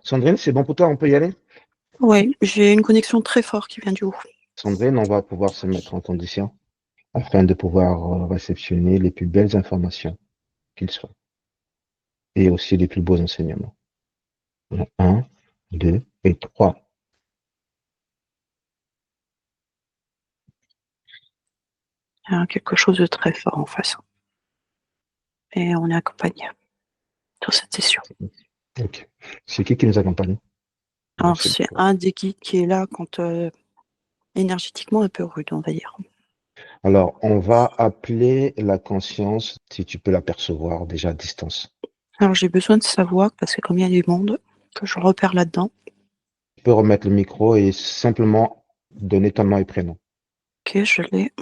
Sandrine, c'est bon pour toi, on peut y aller? Oui, j'ai une connexion très forte qui vient du haut. Sandrine, on va pouvoir se mettre en condition afin de pouvoir réceptionner les plus belles informations qu'il soit et aussi les plus beaux enseignements. Voilà. Un, deux et trois. Il y a quelque chose de très fort en face. Et on est accompagné sur cette session. Ok. C'est qui nous accompagne? Alors, c'est un des guides qui est là quand énergétiquement un peu rude, on va dire. Alors, on va appeler la conscience, si tu peux l'apercevoir déjà à distance. Alors, j'ai besoin de savoir, parce que comme il y a du monde, que je repère là-dedans. Tu peux remettre le micro et simplement donner ton nom et prénom. Ok, je l'ai.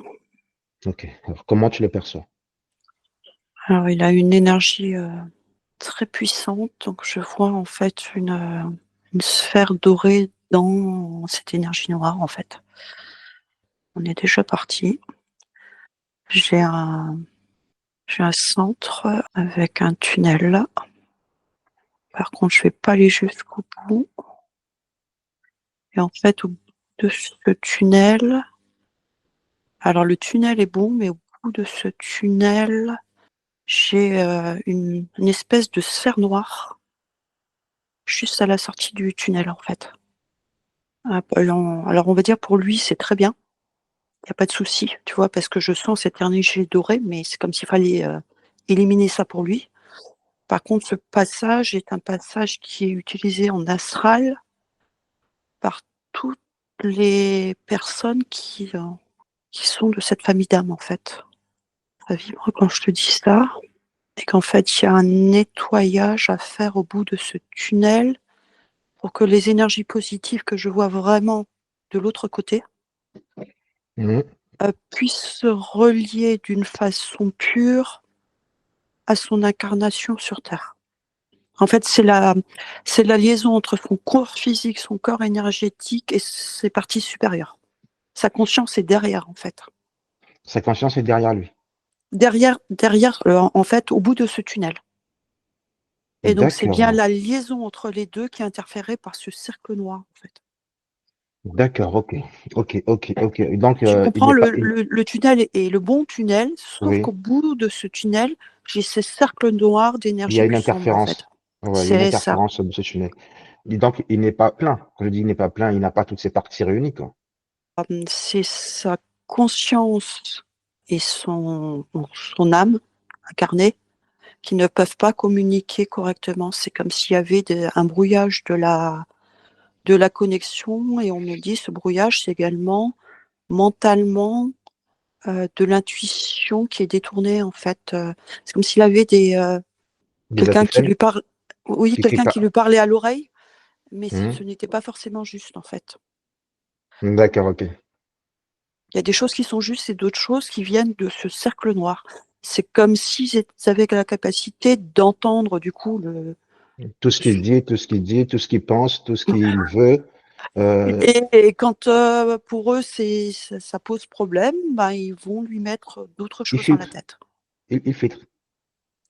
Ok. Alors, comment tu le perçois? Alors, il a une énergie très puissante, donc je vois en fait une sphère dorée dans cette énergie noire, en fait. On est déjà parti. J'ai un centre avec un tunnel. Par contre, je vais pas aller jusqu'au bout. Et en fait, au bout de ce tunnel, alors le tunnel est bon, mais au bout de ce tunnel, j'ai une espèce de sphère noire juste à la sortie du tunnel, en fait. Alors, on va dire pour lui, c'est très bien. Il n'y a pas de souci, tu vois, parce que je sens cette énergie dorée, mais c'est comme s'il fallait éliminer ça pour lui. Par contre, ce passage est un passage qui est utilisé en astral par toutes les personnes qui sont de cette famille d'âmes, en fait. Ça vibre quand je te dis ça, et qu'en fait, il y a un nettoyage à faire au bout de ce tunnel pour que les énergies positives que je vois vraiment de l'autre côté Mhm. puissent se relier d'une façon pure à son incarnation sur Terre. En fait, c'est la liaison entre son corps physique, son corps énergétique et ses parties supérieures. Sa conscience est derrière, en fait. Sa conscience est derrière lui. Derrière en fait, au bout de ce tunnel. Et donc, c'est bien D'accord. la liaison entre les deux qui est interférée par ce cercle noir, en fait. D'accord, ok. Ok, ok, ok. Donc, Tu il comprends, n'est pas. le tunnel est le bon tunnel, sauf Oui, qu'au bout de ce tunnel, j'ai ces cercles noirs il y a d'énergie une plus sombre, en fait. interférence. Ouais, il y a une C'est ça. interférence de ce tunnel. Et donc, il n'est pas plein. Quand je dis il n'est pas plein, il n'a pas toutes ses parties réunies, quoi. C'est sa conscience et son âme incarnée qui ne peuvent pas communiquer correctement. C'est comme s'il y avait un brouillage de la connexion, et on me dit ce brouillage, c'est également mentalement de l'intuition qui est détournée, en fait. C'est comme s'il avait Des quelqu'un qui acouphènes lui parle, oui, qui quelqu'un qui lui parlait à l'oreille, mais ce Mhm. n'était pas forcément juste, en fait. D'accord, ok. Il y a des choses qui sont justes et d'autres choses qui viennent de ce cercle noir. C'est comme s'ils avaient la capacité d'entendre, du coup, Tout ce qu'il dit, tout ce qu'il dit, tout ce qu'il pense, tout ce qu'il veut. euh, et quand pour eux ça pose problème, ben, ils vont lui mettre d'autres il choses dans la filtre. tête. Il filtre.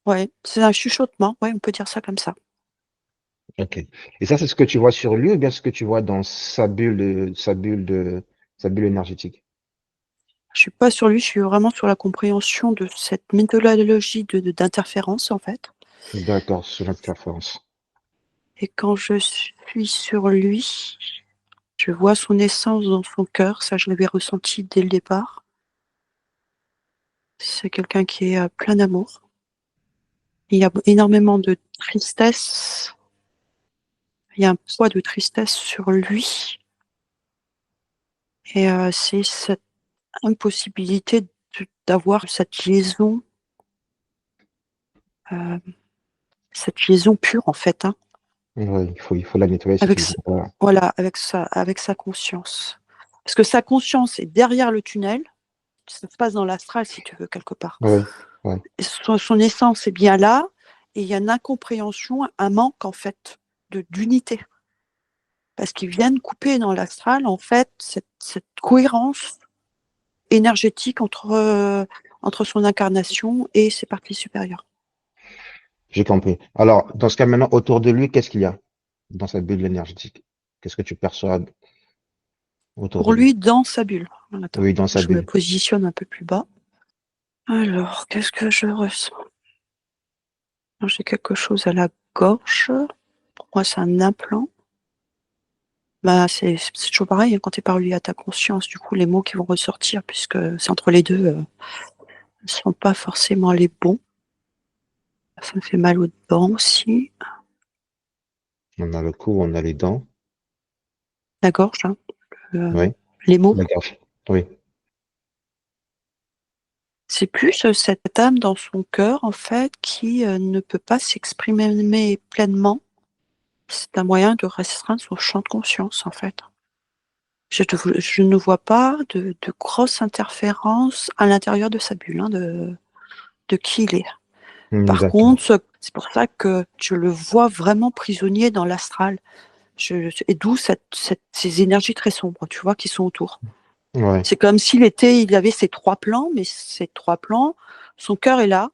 Ouais, c'est un chuchotement, ouais, on peut dire ça comme ça. Ok. Et ça, c'est ce que tu vois sur lui ou bien ce que tu vois dans sa bulle énergétique? Je suis pas sur lui, je suis vraiment sur la compréhension de cette méthodologie d'interférence, en fait. D'accord, sur l'interférence. Et quand je suis sur lui, je vois son essence dans son cœur, ça je l'avais ressenti dès le départ. C'est quelqu'un qui est plein d'amour. Il y a énormément de tristesse, il y a un poids de tristesse sur lui. Et c'est cette impossibilité d'avoir euh, cette liaison pure, en fait, hein, Oui, il faut la nettoyer, cette avec, liaison. Voilà. voilà, avec sa conscience. Parce que sa conscience est derrière le tunnel, ça se passe dans l'astral, si tu veux, quelque part. Oui, oui. Et son essence est bien là, et il y a une incompréhension, un manque, en fait, d'unité. Parce qu'ils viennent couper dans l'astral, en fait, cette cohérence énergétique entre son incarnation et ses parties supérieures. J'ai compris. Alors, dans ce cas maintenant, autour de lui, qu'est-ce qu'il y a? dans sa bulle énergétique? Qu'est-ce que tu perçois autour de Pour lui? lui, dans sa bulle. Attends, Oui, dans sa je me bulle. positionne un peu plus bas. Alors, qu'est-ce que je ressens? J'ai quelque chose à la gorge. Pour moi, c'est un implant. Bah, c'est toujours pareil, hein, quand tu es pas relié à ta conscience, du coup, les mots qui vont ressortir, puisque c'est entre les deux, ne sont pas forcément les bons. Ça me fait mal aux dents aussi. On a le cou, on a les dents. La gorge, hein, Oui, les mots. la gorge. Oui. C'est plus cette âme dans son cœur, en fait, qui ne peut pas s'exprimer pleinement. C'est un moyen de restreindre son champ de conscience, en fait. Je ne vois pas de grosses interférences à l'intérieur de sa bulle, hein, de qui il est. Par D'accord. contre, c'est pour ça que je le vois vraiment prisonnier dans l'astral. Et d'où ces énergies très sombres, tu vois, qui sont autour. Ouais. C'est comme il avait ces trois plans, mais ces trois plans, son cœur est là,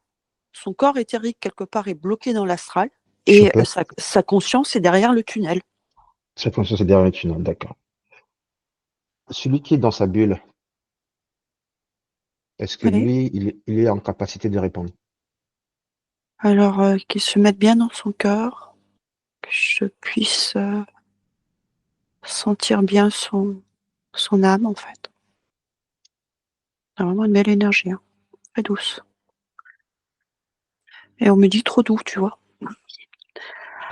son corps éthérique quelque part est bloqué dans l'astral, Je et peux. sa conscience est derrière le tunnel. C'est comme ça, c'est derrière le tunnel. D'accord. Celui qui est dans sa bulle, est-ce que Oui. lui, il est en capacité de répondre? Alors, qu'il se mette bien dans son cœur, que je puisse sentir bien son âme, en fait. C'est vraiment une belle énergie, hein, très douce. Et on me dit trop doux, tu vois.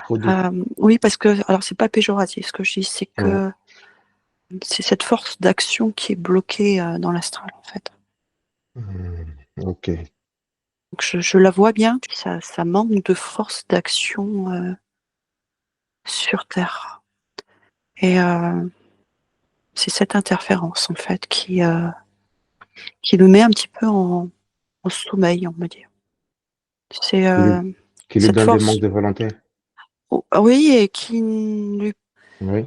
Trop doux. Oui, parce que, alors c'est pas péjoratif, ce que je dis, c'est Ouais. que c'est cette force d'action qui est bloquée dans l'astral, en fait. Ok. Donc je la vois bien, ça manque de force d'action sur Terre. Et c'est cette interférence, en fait, qui le met un petit peu en sommeil, on va dire. C'est Qui lui, qui lui cette donne des manques force, de volonté. oui, et qui lui Oui.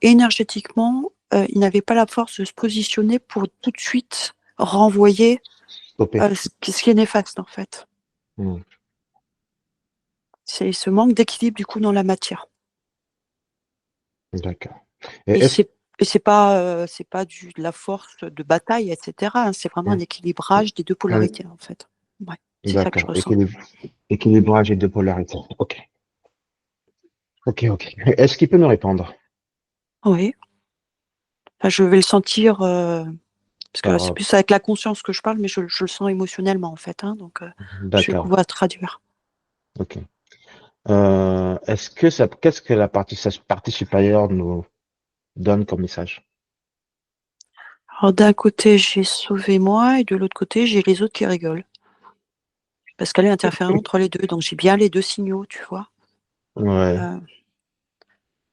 énergétiquement, il n'avait pas la force de se positionner pour tout de suite renvoyer Stoppé. ce qui est néfaste, en fait. Hmm. C'est ce manque d'équilibre, du coup, dans la matière. D'accord. Et Et est-ce c'est pas de la force de bataille, etc., hein, c'est vraiment un hmm. équilibrage des deux Un- polarités, en fait. Ouais, c'est ça que je D'accord. ressens. Équilibrage et de polarité. Ok. Ok, ok. Est-ce qu'il peut me répondre? Oui. Enfin, je vais le sentir, parce que là, c'est Par- plus avec la conscience que je parle, mais je le sens émotionnellement, en fait, hein, donc je vais D'accord. pouvoir traduire. Ok. Qu'est-ce que la partie supérieure nous donne comme message? Alors, d'un côté, j'ai sauvé moi, et de l'autre côté, j'ai les autres qui rigolent. Parce qu'elle est interférente entre les deux, donc j'ai bien les deux signaux, tu vois. Ouais. Euh,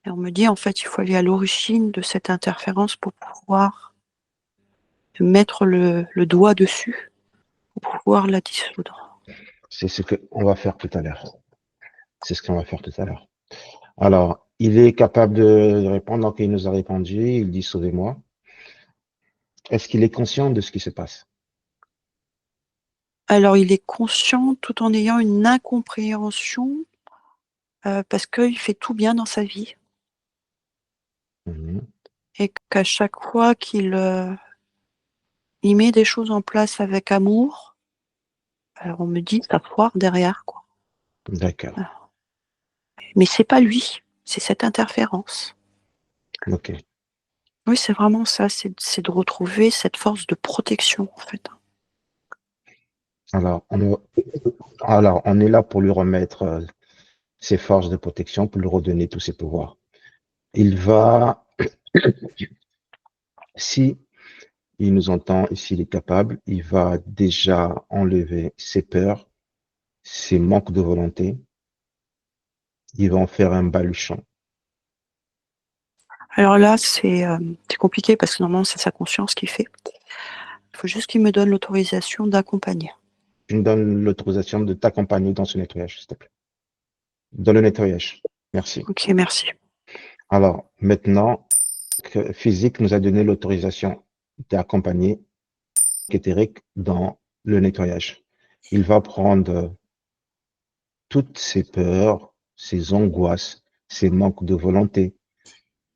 et on me dit, en fait, il faut aller à l'origine de cette interférence pour pouvoir mettre le doigt dessus, pour pouvoir la dissoudre. C'est ce qu'on va faire tout à l'heure. C'est ce qu'on va faire tout à l'heure. Alors, il est capable de répondre, donc il nous a répondu, il dit sauvez-moi. Est-ce qu'il est conscient de ce qui se passe? Alors, il est conscient tout en ayant une incompréhension, parce qu'il fait tout bien dans sa vie. Mhm. Et qu'à chaque fois qu'il il met des choses en place avec amour, alors on me dit ça foire derrière, quoi. D'accord. Mais c'est pas lui, c'est cette interférence. Ok. Oui, c'est vraiment ça, c'est de retrouver cette force de protection, en fait. Alors, on est là pour lui remettre ses forces de protection, pour lui redonner tous ses pouvoirs. Il va, si il nous entend et s'il est capable, il va déjà enlever ses peurs, ses manques de volonté. Il va en faire un baluchon. Alors là, c'est compliqué parce que normalement, c'est sa conscience qui fait. Il faut juste qu'il me donne l'autorisation d'accompagner. Tu me donnes l'autorisation de t'accompagner dans ce nettoyage, s'il te plaît. Dans le nettoyage. Merci. Ok, merci. Alors, maintenant que Physique nous a donné l'autorisation d'accompagner éthérique dans le nettoyage. Il va prendre toutes ses peurs, ses angoisses, ses manques de volonté,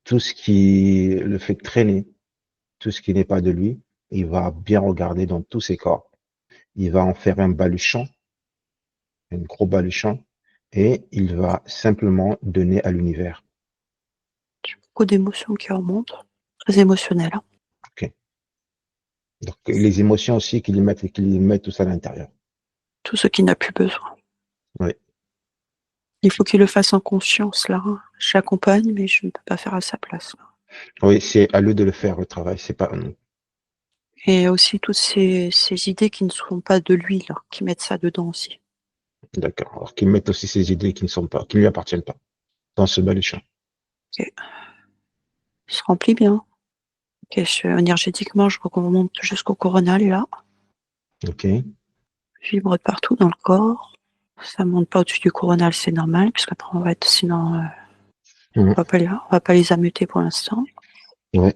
tout ce qui le fait traîner, tout ce qui n'est pas de lui, il va bien regarder dans tous ses corps. Il va en faire un baluchon, un gros baluchon, et il va simplement donner à l'univers. Beaucoup d'émotions qui remontent, très émotionnelles. Hein. Ok. Donc, les émotions aussi qu'il met tout ça à l'intérieur. Tout ce qui n'a plus besoin. Oui. Il faut qu'il le fasse en conscience, là. Hein. J'accompagne, mais je ne peux pas faire à sa place. Là. Oui, c'est à lui de le faire, le travail, c'est pas à nous. Et aussi toutes ces idées qui ne sont pas de lui, là, qui mettent ça dedans aussi. D'accord. Alors qu'il mette aussi ses idées qui ne lui appartiennent pas dans ce baluchon. Okay. Il se remplit bien. Okay, énergétiquement, je remonte jusqu'au coronal, là. Ok. Je vibre partout dans le corps. Ça ne monte pas au-dessus du coronal, c'est normal, puisqu'après on va être, sinon, on va pas les ameuter pour l'instant. Ouais.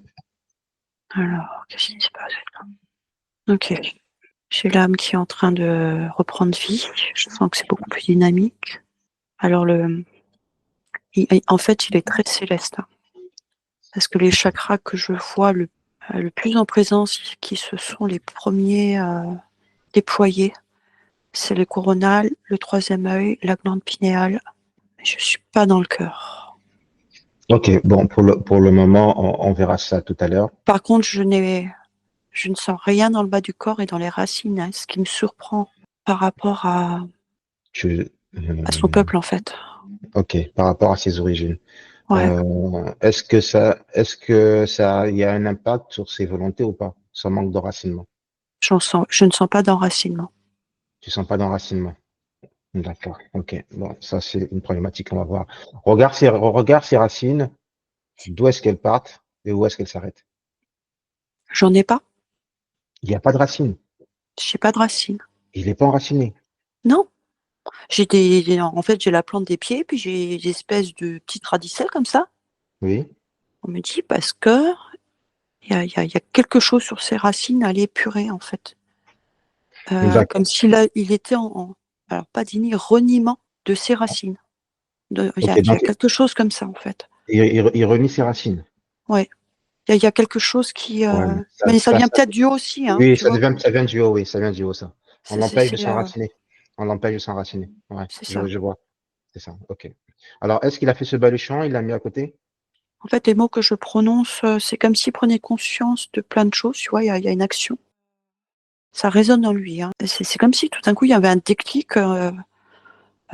Alors, qu'est-ce qui se passe là? Ok. J'ai l'âme qui est en train de reprendre vie. Je sens que c'est beaucoup plus dynamique. Alors, en fait, il est très céleste. Hein, parce que les chakras que je vois le plus en présence, qui se sont les premiers déployés, c'est le coronal, le troisième œil, la glande pinéale. Je ne suis pas dans le cœur. Ok. Bon, pour le moment, on verra ça tout à l'heure. Par contre, je ne sens rien dans le bas du corps et dans les racines, hein, ce qui me surprend par rapport à son peuple, en fait. Ok. Par rapport à ses origines. Ouais. Est-ce que il y a un impact sur ses volontés ou pas? Son manque d'enracinement. Je ne sens pas d'enracinement. Tu sens pas d'enracinement. D'accord. Ok. Bon, ça, c'est une problématique qu'on va voir. Regarde ses racines. D'où est-ce qu'elles partent et où est-ce qu'elles s'arrêtent? J'en ai pas. Il n'y a pas de racines. J'ai pas de racines. Il n'est pas enraciné. Non. En fait, j'ai la plante des pieds, puis j'ai des espèces de petites radicelles comme ça. Oui. On me dit parce que il y a quelque chose sur ces racines à l'épurer, en fait. D'accord. Comme il était alors pas reniement de ses racines. Ok. Il y a Donc, quelque chose comme ça, en fait. il renie ses racines. Ouais. Il y a quelque chose qui. Ouais. Mais ça vient peut-être du haut aussi, hein, Oui, tu vois. ça vient du haut, oui, ça vient du haut, ça. On C'est c'est- l'empêche de c'est, euh, s'enraciner. On l'empêche de s'enraciner. Ouais, c'est ça. je vois. C'est ça. Ok. Alors, est-ce qu'il a fait ce baluchon? Il l'a mis à côté? En fait, les mots que je prononce, c'est comme s'il prenait conscience de plein de choses, tu vois, il y a une action. Ça résonne en lui. Hein. C'est comme si tout d'un coup, il y avait un déclic.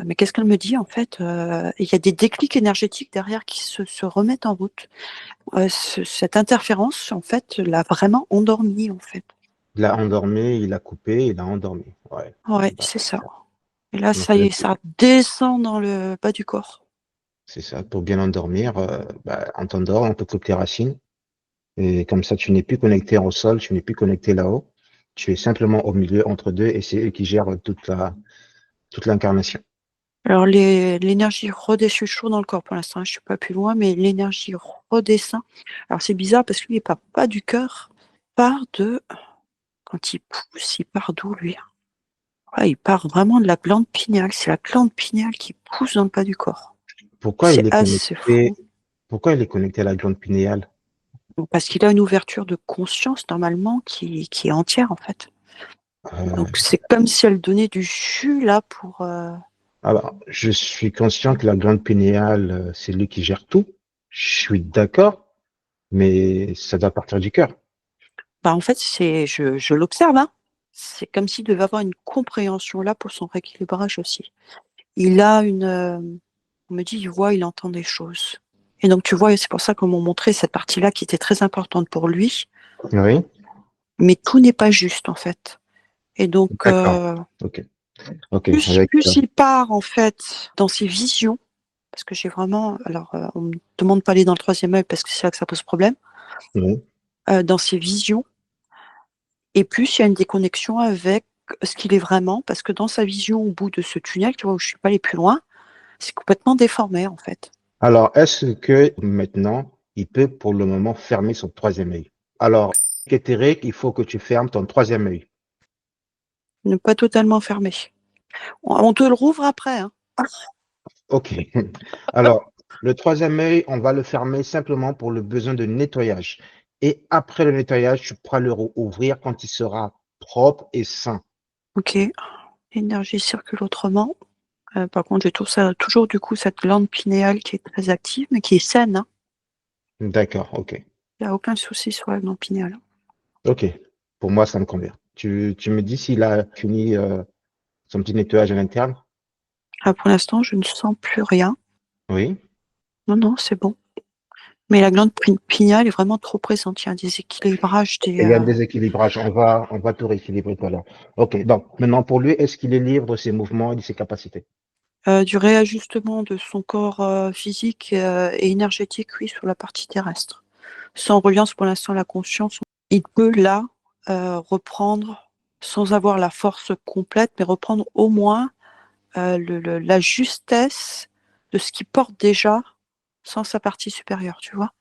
Mais qu'est-ce qu'elle me dit, en fait? Il y a des déclics énergétiques derrière qui se remettent en route. Cette interférence, en fait, l'a vraiment endormi, en fait. Il l'a endormi, il l'a coupé, il l'a endormi. Ouais. Ouais, Bah, c'est ça. Et là, donc, ça y est, ça descend dans le bas du corps. c'est ça. Pour bien endormir, on t'endort, on te coupe tes racines. Et comme ça, tu n'es plus connecté au sol, tu n'es plus connecté là-haut. Tu es simplement au milieu entre deux et c'est eux qui gèrent toute l'incarnation. Alors, l'énergie redescend, je suis chaud dans le corps pour l'instant, je ne suis pas plus loin, mais l'énergie redescend. Alors, c'est bizarre parce que lui, il part pas du cœur, il part quand il pousse, il part d'où, lui? Ouais, il part vraiment de la glande pinéale. C'est la glande pinéale qui pousse dans le bas du corps. Pourquoi C'est il est assez connecté, fou. pourquoi il est connecté à la glande pinéale? Parce qu'il a une ouverture de conscience, normalement, qui est entière, en fait. Euh, Donc, c'est comme si elle donnait du jus, là, pour... alors, je suis conscient que la glande pinéale, c'est lui qui gère tout. Je suis d'accord, mais ça doit partir du cœur. Bah, en fait, je l'observe, hein. C'est comme s'il devait avoir une compréhension, là, pour son rééquilibrage aussi. Il a on me dit, il voit, il entend des choses. Et donc, tu vois, et c'est pour ça qu'on m'a montré cette partie-là qui était très importante pour lui. Oui, Mais tout n'est pas juste, en fait. Et donc, d'accord. Ok, ok. plus il part, en fait, dans ses visions, parce que j'ai vraiment, alors, on me demande de pas aller dans le troisième œil parce que c'est là que ça pose problème, Oui. dans ses visions, et plus il y a une déconnexion avec ce qu'il est vraiment, parce que dans sa vision, au bout de ce tunnel, tu vois, où je suis pas allée plus loin, c'est complètement déformé, en fait. Alors, est-ce que maintenant, il peut pour le moment fermer son troisième œil? Alors, Kétéré, il faut que tu fermes ton troisième œil. Ne pas totalement fermé. On te le rouvre après, hein. Ok. Alors, Le troisième œil, on va le fermer simplement pour le besoin de nettoyage. Et après le nettoyage, tu pourras le rouvrir quand il sera propre et sain. Ok, l'énergie circule autrement. Par contre, j'ai toujours du coup cette glande pinéale qui est très active, mais qui est saine, hein. D'accord, ok. Il n'y a aucun souci sur la glande pinéale. Ok, pour moi, ça me convient. Tu me dis s'il a fini son petit nettoyage à l'interne? Pour l'instant, je ne sens plus rien. Oui. Non, non, c'est bon. Mais la glande pinéale est vraiment trop présente. Il y a un déséquilibrage Et il y a un déséquilibrage. On va tout rééquilibrer tout à l'heure. Ok, donc maintenant pour lui, est-ce qu'il est libre de ses mouvements et de ses capacités? du réajustement de son corps physique et énergétique, oui, sur la partie terrestre. Sans reliance pour l'instant à la conscience, il peut là reprendre, sans avoir la force complète, mais reprendre au moins la justesse de ce qu'il porte déjà sans sa partie supérieure, tu vois.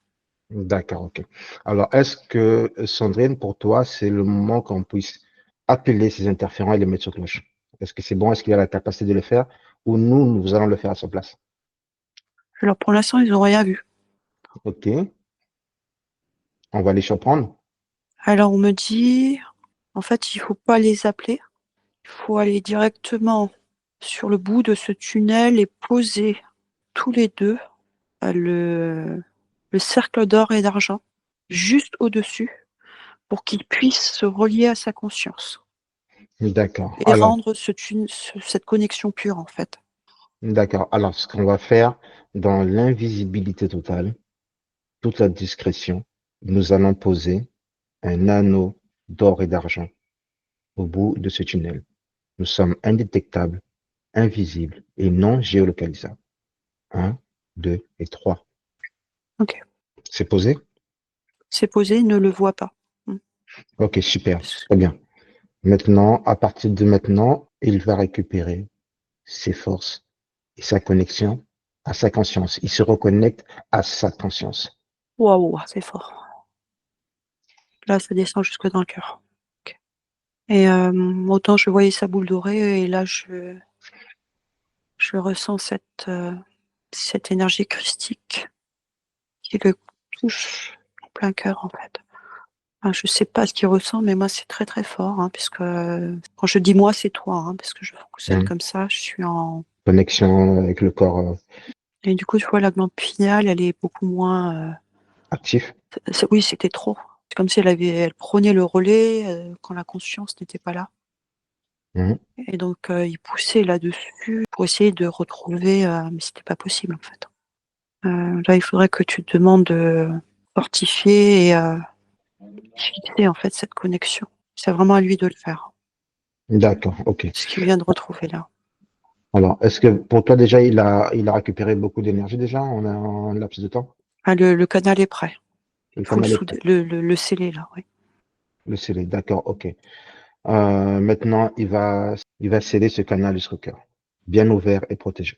D'accord, ok. Alors, est-ce que, Sandrine, pour toi, c'est le moment qu'on puisse appeler ces interférents et les mettre sur cloche? Est-ce que c'est bon? Est-ce qu'il a la capacité de le faire? Ou nous allons le faire à sa place? Alors pour l'instant, ils n'ont rien vu. Ok, on va les surprendre. Alors on me dit, en fait, il faut pas les appeler. Il faut aller directement sur le bout de ce tunnel et poser tous les deux le cercle d'or et d'argent juste au-dessus pour qu'il puisse se relier à sa conscience D'accord. et Alors, rendre cette connexion pure, en fait. d'accord. Alors, ce qu'on va faire dans l'invisibilité totale, toute la discrétion, nous allons poser un anneau d'or et d'argent au bout de ce tunnel. Nous sommes indétectables, invisibles et non géolocalisables. Un, deux et trois. Ok. C'est posé? C'est posé, il ne le voit pas. Ok, super. Très bien. Maintenant, à partir de maintenant, il va récupérer ses forces et sa connexion à sa conscience. Il se reconnecte à sa conscience. Waouh, c'est fort. Là, ça descend jusque dans le cœur. Ok. Et autant je voyais sa boule dorée, et là, je ressens cette énergie christique qui le touche en plein cœur, en fait. Enfin, je sais pas ce qu'il ressent, mais moi, c'est très, très fort, hein, puisque quand je dis moi, c'est toi, hein, parce que je fonctionne Hmm. comme ça, je suis en... Connexion avec le corps Et du coup, tu vois, la glande pinéale, elle est beaucoup moins... actif. Oui, c'était trop. C'est comme si elle prenait le relais quand la conscience n'était pas là. Hmm. Et donc, il poussait là-dessus pour essayer de retrouver, mais c'était pas possible, en fait. Là, il faudrait que tu te demandes de fortifier et fixer, en fait, cette connexion. C'est vraiment à lui de le faire, D'accord, ok. ce qu'il vient de retrouver là. Alors, est-ce que pour toi déjà, il a récupéré beaucoup d'énergie déjà en un laps de temps? Ah, le canal est prêt. Le Il faut canal est prêt. le sceller, là, oui. Le scellé, d'accord, ok. Maintenant, il va sceller ce canal jusqu'au cœur, bien ouvert et protégé.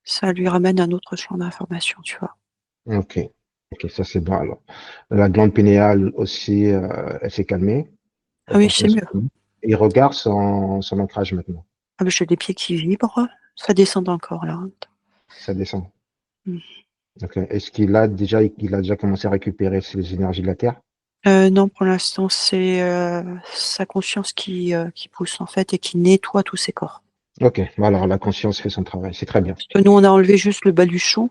Ça lui ramène un autre champ d'information, tu vois. Ok, ok, ça c'est bon alors. La glande pinéale aussi, elle s'est calmée. Ah Elle oui, continue c'est son mieux. chemin. Il regarde son ancrage maintenant. Ah, mais j'ai les pieds qui vibrent. Ça descend encore, là. Ça descend. Mm. Ok. Est-ce qu'il a déjà commencé à récupérer ses énergies de la Terre? Non, pour l'instant, c'est sa conscience qui pousse, en fait, et qui nettoie tous ses corps. Ok, bon, alors la conscience fait son travail, c'est très bien. Parce que nous, on a enlevé juste le baluchon,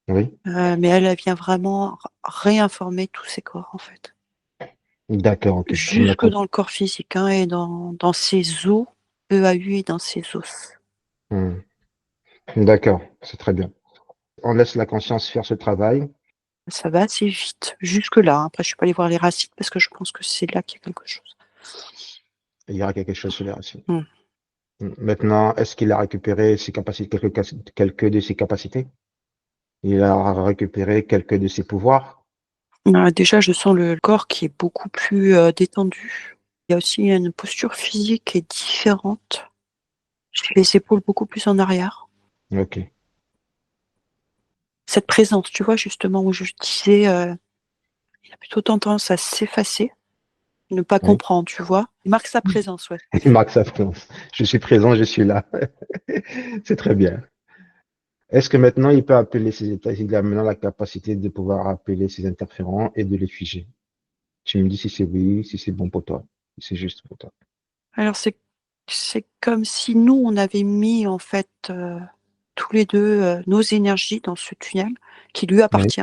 Oui, mais elle vient vraiment réinformer tous ses corps, en fait. d'accord, ok. Jusque dans le corps physique, hein, et dans ses os, EAU et dans ses os. Hmm. D'accord, c'est très bien. On laisse la conscience faire ce travail. Ça va assez vite, jusque-là, hein. Après, je suis pas allée voir les racines parce que je pense que c'est là qu'il y a quelque chose. Il y aura quelque chose sur les racines. Hmm. Maintenant, est-ce qu'il a récupéré ses capacités, quelques de ses capacités? Il a récupéré quelques de ses pouvoirs? Déjà, je sens le corps qui est beaucoup plus détendu. Il y a aussi une posture physique qui est différente. J'ai les épaules beaucoup plus en arrière. Ok. Cette présence, tu vois, justement, où je disais, il a plutôt tendance à s'effacer, ne pas Oui. comprendre, tu vois. Il marque sa présence, ouais. Il marque sa présence. Je suis présent, je suis là. C'est très bien. Est-ce que maintenant il peut appeler ses états, il a maintenant la capacité de pouvoir appeler ses interférents et de les figer? Tu me dis si c'est oui, si c'est bon pour toi, si c'est juste pour toi. Alors c'est comme si nous, on avait mis en fait tous les deux nos énergies dans ce tunnel qui lui Oui, appartient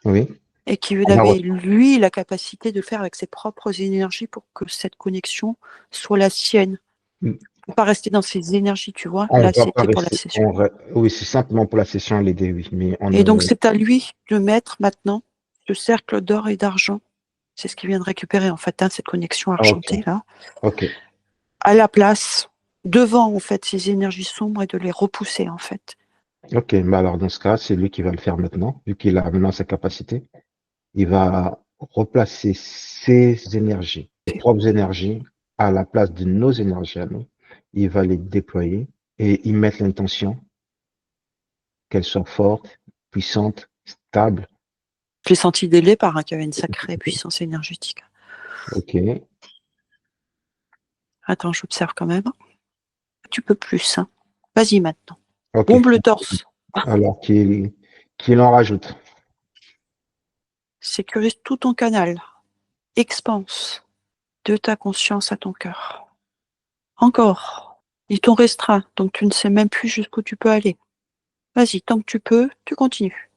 oui. et qui On a avait lui la capacité de le faire avec ses propres énergies pour que cette connexion soit la sienne. Faut pas rester dans ses énergies, tu vois. on Là, va pas c'était pour la rester. session. Oui, c'est simplement pour la session l'aider, oui. Mais on Et donc, ne. c'est à lui de mettre maintenant ce cercle d'or et d'argent. C'est ce qu'il vient de récupérer, en fait, hein, cette connexion Ok, argentée, là, ok, à la place, devant, en fait, ces énergies sombres et de les repousser, en fait. ok. Mais alors dans ce cas, c'est lui qui va le faire maintenant, vu qu'il a maintenant sa capacité. Il va replacer ses énergies, ses propres énergies, à la place de nos énergies à nous. Il va les déployer et y mettre l'intention qu'elles soient fortes, puissantes, stables. Je l'ai senti dès le départ, hein, qu'il y avait une sacrée puissance énergétique. Ok, Attends, j'observe quand même. Tu peux plus, hein. Vas-y maintenant. ok. Bombe le torse. Alors qu'il en rajoute. Sécurise tout ton canal. Expanse de ta conscience à ton cœur. Encore. Ils t'ont restreint, donc tu ne sais même plus jusqu'où tu peux aller. Vas-y, tant que tu peux, tu continues.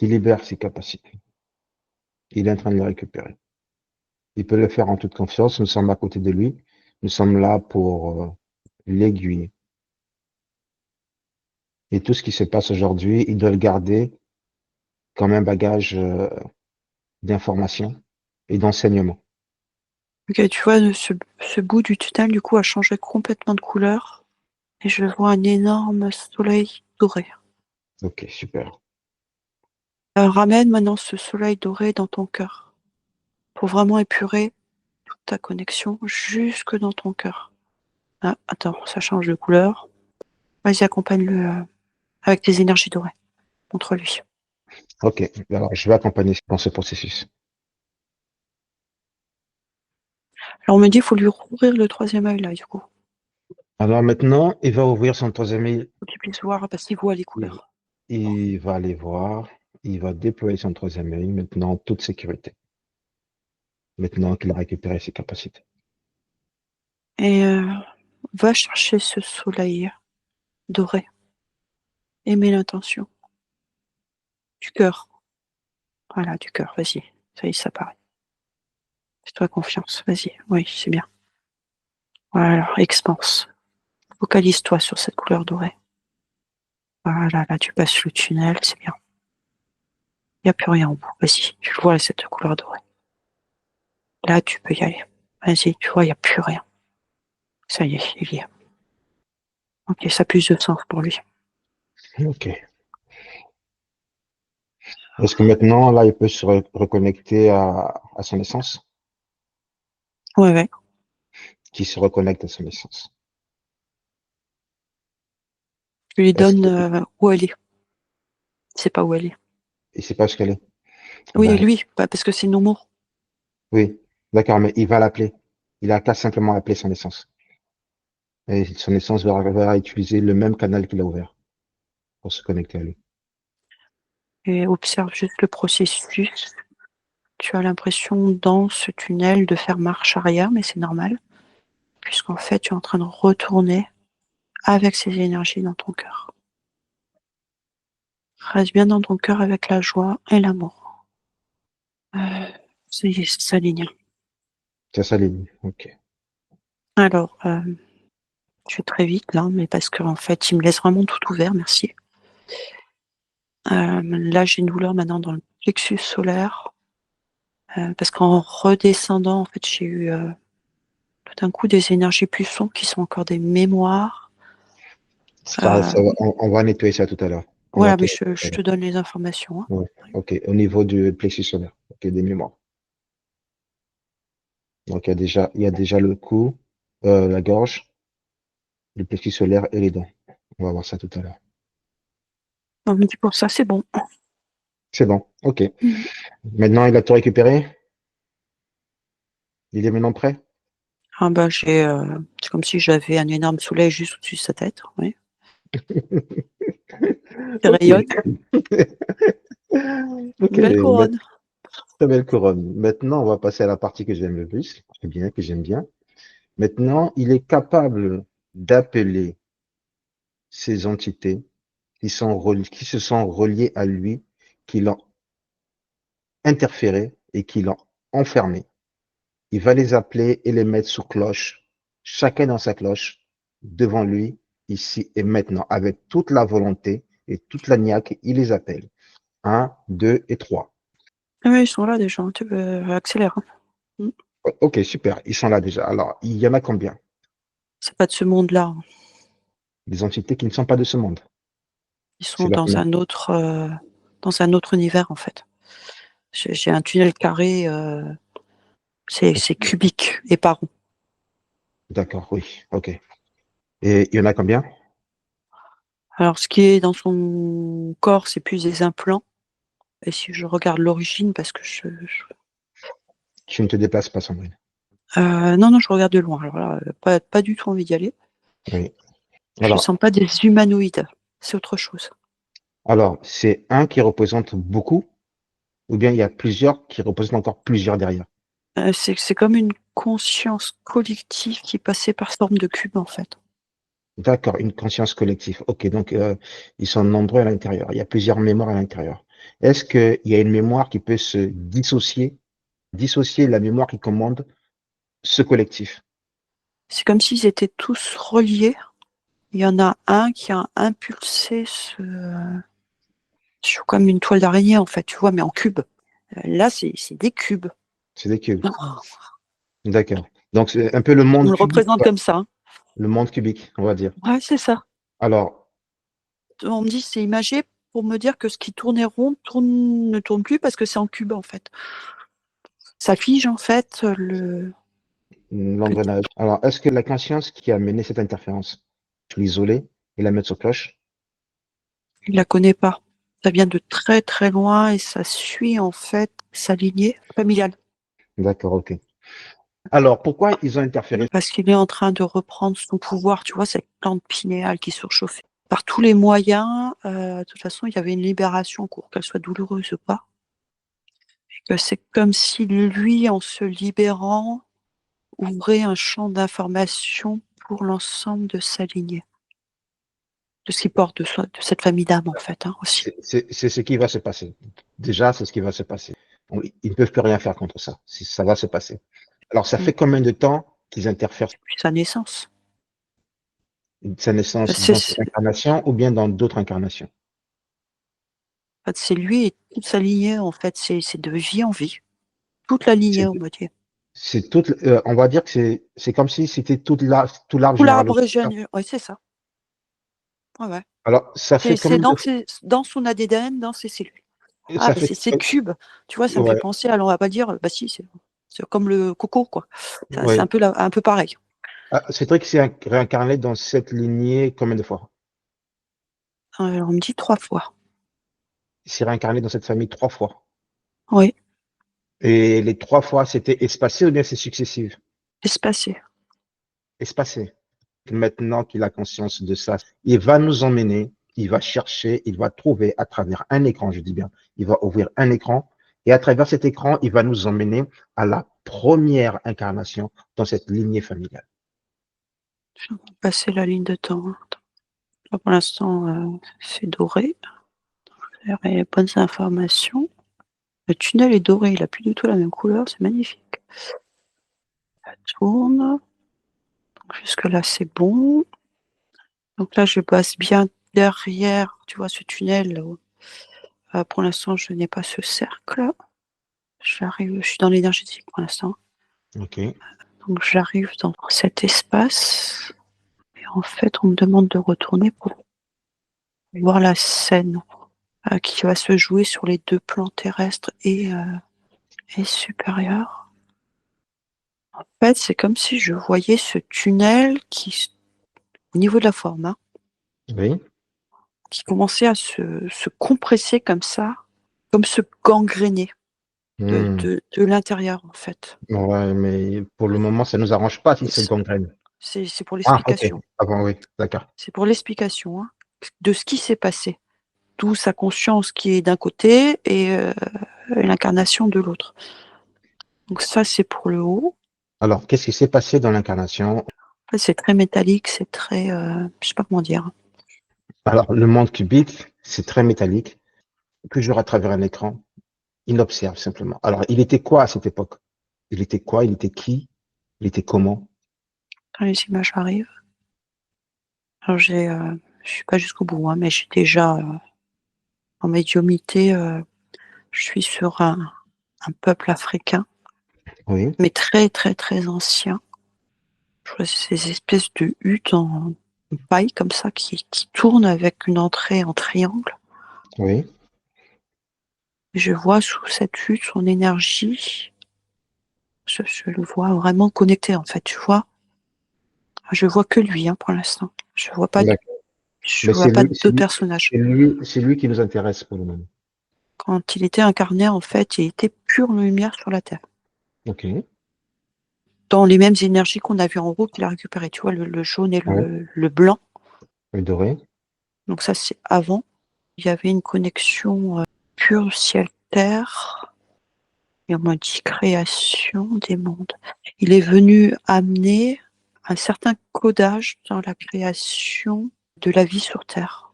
Il libère ses capacités. Il est en train de les récupérer. Il peut le faire en toute confiance. Nous sommes à côté de lui. Nous sommes là pour l'aiguiller. Et tout ce qui se passe aujourd'hui, il doit le garder comme un bagage d'information et d'enseignement. Ok, tu vois, ce bout du tunnel, du coup, a changé complètement de couleur. Et je vois un énorme soleil doré. Ok, super. Ramène maintenant ce soleil doré dans ton cœur pour vraiment épurer toute ta connexion jusque dans ton cœur. Ah, attends, ça change de couleur. Vas-y, accompagne-le avec tes énergies dorées contre lui. Ok, alors je vais accompagner dans ce processus. Alors on me dit qu'il faut lui rouvrir le troisième œil là, du coup. Alors maintenant, il va ouvrir son troisième œil. Faut qu'il puisse voir parce qu'il voit les Il, couleurs. il va aller voir. Il va déployer son troisième œil maintenant en toute sécurité. Maintenant qu'il a récupéré ses capacités. Et va chercher ce soleil doré. Et mets l'intention. Du cœur. Voilà, du cœur, vas-y. Ça y est, ça paraît. Fais-toi confiance, vas-y. Oui, c'est bien. Voilà, expanse. Focalise-toi sur cette couleur dorée. Voilà, là, tu passes le tunnel, c'est bien. Il n'y a plus rien en bout. Vas-y, tu vois cette couleur dorée. Là, tu peux y aller. Vas-y, tu vois, il n'y a plus rien. Ça y est, il y est. Ok, ça a plus de sens pour lui. Ok. Est-ce que maintenant, là, il peut se reconnecter à son essence? Ouais, ouais. Qui se reconnecte à son essence? Je lui Est-ce donne qu'il où elle est. C'est pas où elle est. ne sait pas ce qu'elle est? Oui, Ben, lui, bah, parce que c'est nos mots. oui, d'accord, mais il va l'appeler. Il a qu'à simplement appeler son essence. Et son essence va utiliser le même canal qu'il a ouvert pour se connecter à lui. Et observe juste le processus. Tu as l'impression dans ce tunnel de faire marche arrière, mais c'est normal, puisqu'en fait, tu es en train de retourner avec ces énergies dans ton cœur. Reste bien dans ton cœur avec la joie et l'amour. Ça y est, ça s'aligne. C'est ça ligne. Ok. Alors, je vais très vite là, mais parce qu'en fait, il me laisse vraiment tout ouvert, merci. Là, j'ai une douleur maintenant dans le plexus solaire, parce qu'en redescendant, en fait, j'ai eu tout d'un coup des énergies plus sombres qui sont encore des mémoires. On va nettoyer ça tout à l'heure. On va Voilà, mais tout nettoyer tout je à te l'heure. donne les informations, hein. Ouais. Ok. Au niveau du plexus solaire. Ok, des mémoires. Donc, il y a déjà le cou, la gorge, le plexus solaire et les dents. On va voir ça tout à l'heure. On me dit pour ça, c'est bon. C'est bon. Ok. Mhm. Maintenant, il a tout récupéré. Il est maintenant prêt. Ah bah, c'est comme si j'avais un énorme soleil juste au-dessus de sa tête, oui. qui Ok. rayonne. Ok, Une belle couronne. très belle couronne. Maintenant, on va passer à la partie que j'aime le plus, que j'aime bien. Maintenant, il est capable d'appeler ces entités qui se sont reliées à lui, qui l'ont interféré et qui l'ont enfermé. Il va les appeler et les mettre sous cloche, chacun dans sa cloche, devant lui, ici et maintenant, avec toute la volonté et toute la niaque, il les appelle. Un, deux et trois. Ah oui, ils sont là déjà, tu peux accélérer. Hein. Ok, super, ils sont là déjà. Alors, il y en a combien? C'est pas de ce monde-là. Des entités qui ne sont pas de ce monde. Ils C'est sont la première. dans un autre univers, en fait. J'ai un tunnel carré, c'est cubique et pas rond. D'accord, oui, ok. Et il y en a combien? Alors, ce qui est dans son corps, c'est plus des implants. Et si je regarde l'origine, parce que Tu ne te déplaces pas, Sandrine. non, je regarde de loin. Alors là, pas du tout envie d'y aller. Oui. Je Alors, sens pas des humanoïdes. C'est autre chose. c'est un qui représente beaucoup, ou bien il y a plusieurs qui représentent encore plusieurs derrière. C'est comme une conscience collective qui passait par forme de cube, en fait. D'accord, une conscience collective. Ok, donc ils sont nombreux à l'intérieur. Il y a plusieurs mémoires à l'intérieur. Est-ce qu'il y a une mémoire qui peut se dissocier la mémoire qui commande ce collectif? C'est comme s'ils étaient tous reliés. Il y en a un qui a impulsé comme une toile d'araignée, en fait, tu vois, mais en cube. Là, c'est des cubes. C'est des cubes. On D'accord. Donc c'est un peu le le monde cubique, représente quoi. comme ça. Hein. Le monde cubique, on va dire. Ouais, c'est ça. Alors, On me dit c'est imagé pour me dire que ce qui tournait rond ne tourne plus parce que c'est en cube, en fait. Ça fige, en fait, que l'engrenage. Alors, est-ce que la conscience qui a mené cette interférence, l'isoler et la mettre sur cloche? il la connaît pas. Ça vient de très très loin et ça suit en fait sa lignée familiale. D'accord, ok. Alors, pourquoi ils ont interféré? Parce qu'il est en train de reprendre son pouvoir, tu vois, cette plante pinéale qui surchauffait. Par tous les moyens, de toute façon, il y avait une libération en cours, qu'elle soit douloureuse ou pas. C'est comme si lui, en se libérant, ouvrait un champ d'information pour l'ensemble de sa lignée, de ce qu'il porte de cette famille d'âmes, en fait, hein, aussi. C'est ce qui va se passer. Déjà, c'est ce qui va se passer. Ils ne peuvent plus rien faire contre ça. Ça va se passer. Alors, ça Mm. fait combien de temps qu'ils interfèrent Depuis sa naissance. sa naissance C'est, dans cette incarnation ou bien dans d'autres incarnations? En fait, c'est lui et toute sa lignée, en fait, c'est de vie en vie. Toute la lignée, C'est on va dire. c'est toute, on va dire que c'est comme si c'était tout l'arbre Tout l'arbre généalogique. est jeune, ouais, c'est ça. Ouais, ouais. Alors, ça fait C'est combien de dans son ADN, dans ses cellules. Ah, ça bah, fait c'est cube. Tu vois, ça me fait ouais, penser, alors on va pas dire, bah si, c'est comme le coco, quoi. C'est ouais. un peu pareil. Ah, c'est vrai qu'il s'est réincarné dans cette lignée combien de fois? Alors, on me dit 3 fois. Il s'est réincarné dans cette famille 3 fois. Oui, Et les 3 fois, c'était espacé ou bien c'est successif? espacé. Espacé. Maintenant qu'il a conscience de ça, il va nous emmener, il va chercher, il va trouver à travers un écran, je dis bien, il va ouvrir un écran et à travers cet écran, il va nous emmener à la première incarnation dans cette lignée familiale. Je vais passer la ligne de temps. Là, pour l'instant, c'est doré. Il y a les bonnes informations. Le tunnel est doré, il a plus du tout la même couleur, c'est magnifique. Ça tourne. Jusque-là, c'est bon. Donc là, je passe bien derrière, tu vois, ce tunnel. Pour l'instant, je n'ai pas ce cercle. Je suis dans l'énergétique pour l'instant. Ok. Donc j'arrive dans cet espace. Et en fait, on me demande de retourner pour voir la scène qui va se jouer sur les deux plans terrestres et supérieurs. En fait, c'est comme si je voyais ce tunnel au niveau de la forme, hein, Oui. qui commençait à se compresser comme ça, comme se gangréner Hmm. de l'intérieur, en fait. Ouais, mais pour le moment, ça nous arrange pas si c'est gangrène. C'est pour Ah, ok. l'explication. Ah bon, oui, d'accord. C'est pour l'explication, hein. de ce qui s'est passé. D'où sa conscience qui est d'un côté et l'incarnation de l'autre. Donc ça, c'est pour le haut. Alors, qu'est-ce qui s'est passé dans l'incarnation? En fait, c'est très métallique, c'est très... je sais pas comment dire. Alors, le monde cubique, c'est très métallique, toujours à travers un écran. Il observe simplement. Alors, il était quoi à cette époque? Il était quoi? Il était qui? Il était comment? Quand les images arrivent. Alors je suis pas jusqu'au bout, hein, mais j'ai déjà en médiumnité, je suis sur un peuple africain, Oui, mais très très très ancien. Je vois ces espèces de huttes en paille comme ça qui tournent avec une entrée en triangle. oui. Je vois sous cette hutte son énergie. Je le vois vraiment connecté en fait, tu vois. Je vois que lui hein, pour l'instant. D'accord. Je Mais vois pas d'autres personnages. c'est lui qui nous intéresse pour le moment. Quand il était incarné, en fait, il était pure lumière sur la Terre. OK. Dans les mêmes énergies qu'on a vues en haut qu'il a récupérées, tu vois, le jaune et Ouais. le blanc. Le doré. Donc ça, c'est avant. Il y avait une connexion pure ciel-terre. Et on m'a dit création des mondes. Il est venu amener un certain codage dans la création de la vie sur Terre.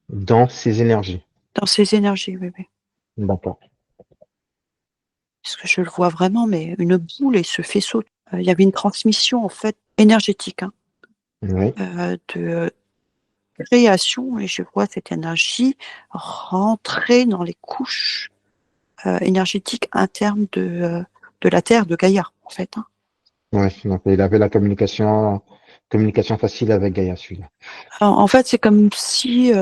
Dans ses énergies. Dans ces énergies, oui, oui. D'accord. Parce que je le vois vraiment, mais une boule et ce faisceau. Il y avait une transmission, en fait, énergétique, hein, Oui. de création, et je vois cette énergie rentrer dans les couches énergétiques internes de la Terre, de Gaïa, en fait. Hein. Ouais. Donc, il avait la communication facile avec Gaïa, celui-là. Alors, en fait, c'est comme si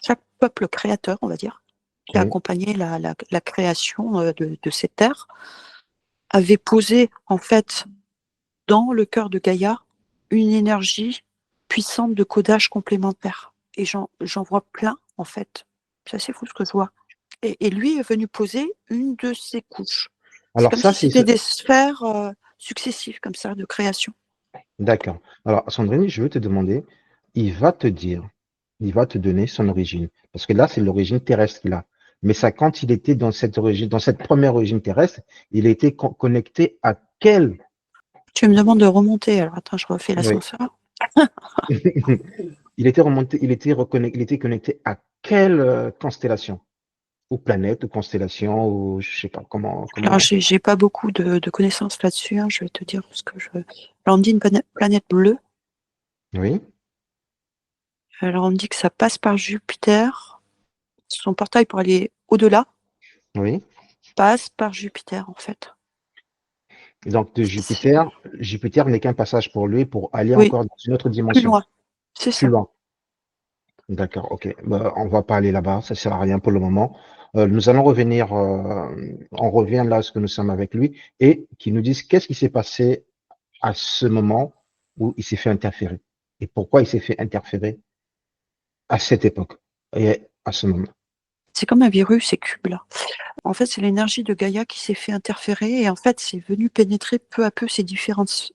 chaque peuple créateur, on va dire, qui a Oui. accompagné la création de cette terre, avait posé en fait dans le cœur de Gaïa une énergie puissante de codage complémentaire. Et j'en vois plein en fait. C'est assez fou ce que je vois. Et lui est venu poser une de ses couches. C'est Alors, comme ça, si c'est. c'était des sphères successives comme ça de création. D'accord. Alors, Sandrine, je veux te demander, il va te dire, il va te donner son origine. Parce que là, c'est l'origine terrestre qu'il a. Mais ça, quand il était dans cette origine, dans cette première origine terrestre, il était connecté à quel? Tu me demandes de remonter, alors attends, je refais Oui. l'ascenseur. Il était remonté, il était connecté à quelle constellation? Ou planète, ou constellation, ou je sais pas Alors, comment. j'ai pas beaucoup de connaissances là-dessus, hein, je vais te dire ce que je. Alors, on me dit une planète bleue. Oui, Alors, on me dit que ça passe par Jupiter. Son portail pour aller au-delà oui. passe par Jupiter, en fait. Et donc de Jupiter n'est qu'un passage pour lui pour aller Oui, encore dans une autre plus dimension, loin. C'est plus ça. loin. D'accord, ok. Bah, on va pas aller là-bas, ça sert à rien pour le moment. Nous allons revenir, on revient là ce que nous sommes avec lui et qui nous dise qu'est-ce qui s'est passé à ce moment où il s'est fait interférer et pourquoi il s'est fait interférer à cette époque et à ce moment. C'est comme un virus, ces cubes-là. En fait, c'est l'énergie de Gaïa qui s'est fait interférer et en fait, c'est venu pénétrer peu à peu ces différentes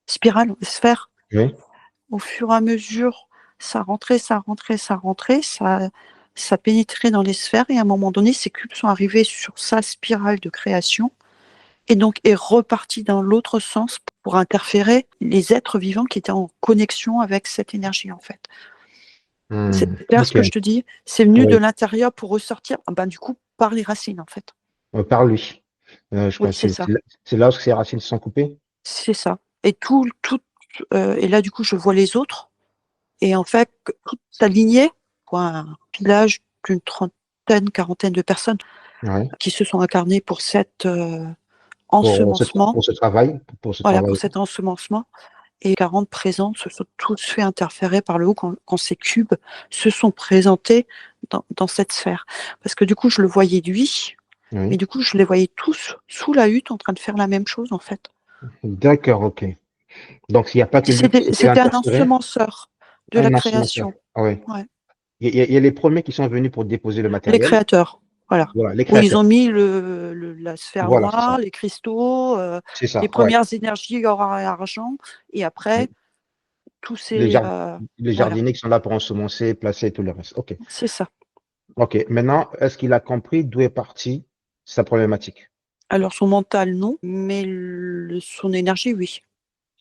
spirales, sphères. Oui, Au fur et à mesure, ça rentrait, ça rentrait, ça rentrait, ça pénétrait dans les sphères et à un moment donné, ces cubes sont arrivés sur sa spirale de création et donc est reparti dans l'autre sens pour interférer les êtres vivants qui étaient en connexion avec cette énergie en fait. C'est clair ce ok, que je te dis, c'est venu de oui, l'intérieur pour ressortir, ben, du coup, par les racines en fait. par lui. Je Oui, crois que c'est ça, c'est là où ses racines se sont coupées. c'est ça. Et et là du coup, je vois les autres. Et en fait, toute sa lignée, quoi, un village d'une trentaine, quarantaine de personnes Ouais. qui se sont incarnées pour cet ensemencement, Pour ce travail, pour ce voilà, pour travail. cet ensemencement. Et 40 présents se sont tous fait interférer par le haut quand ces cubes se sont présentés dans cette sphère. Parce que du coup, je le voyais lui, mais Oui. du coup, je les voyais tous sous la hutte en train de faire la même chose, en fait. D'accord, ok. Donc, il n'y a pas que lui qui s'est fait C'était un interférer, ensemenceur de la un ensemenceur. création. Ah oui. Ouais. Il y a les premiers qui sont venus pour déposer le Les matériel. créateurs, voilà. Voilà, les Où ils créateurs. ont mis la sphère Voilà, c'est ça. noire, les cristaux, C'est les ça, ouais. premières énergies or et argent, et après, Oui. tous Les, ces... jar- les voilà, jardiniers qui sont là pour ensemencer, placer tout le reste. OK. c'est ça. OK. Maintenant, est-ce qu'il a compris d'où est partie sa problématique? Alors son mental, non, mais son énergie, oui.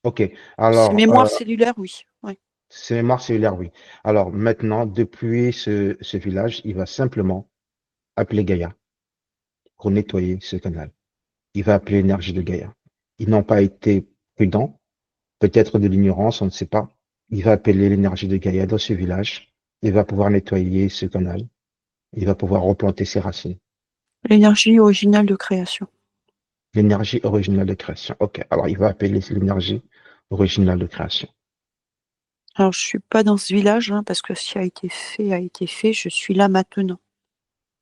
OK. Ses Alors, mémoires cellulaires, oui. Ouais. c'est mémoire cellulaire, oui. Alors, maintenant, depuis ce village, il va simplement appeler Gaïa pour nettoyer ce canal. Il va appeler l'énergie de Gaïa. Ils n'ont pas été prudents, peut-être de l'ignorance, on ne sait pas. Il va appeler l'énergie de Gaïa dans ce village. Il va pouvoir nettoyer ce canal. Il va pouvoir replanter ses racines. L'énergie originale de création. L'énergie originale de création. OK. Alors, il va appeler l'énergie originale de création. Alors, je suis pas dans ce village, hein, parce que ce qui a été fait a été fait. Je suis là maintenant.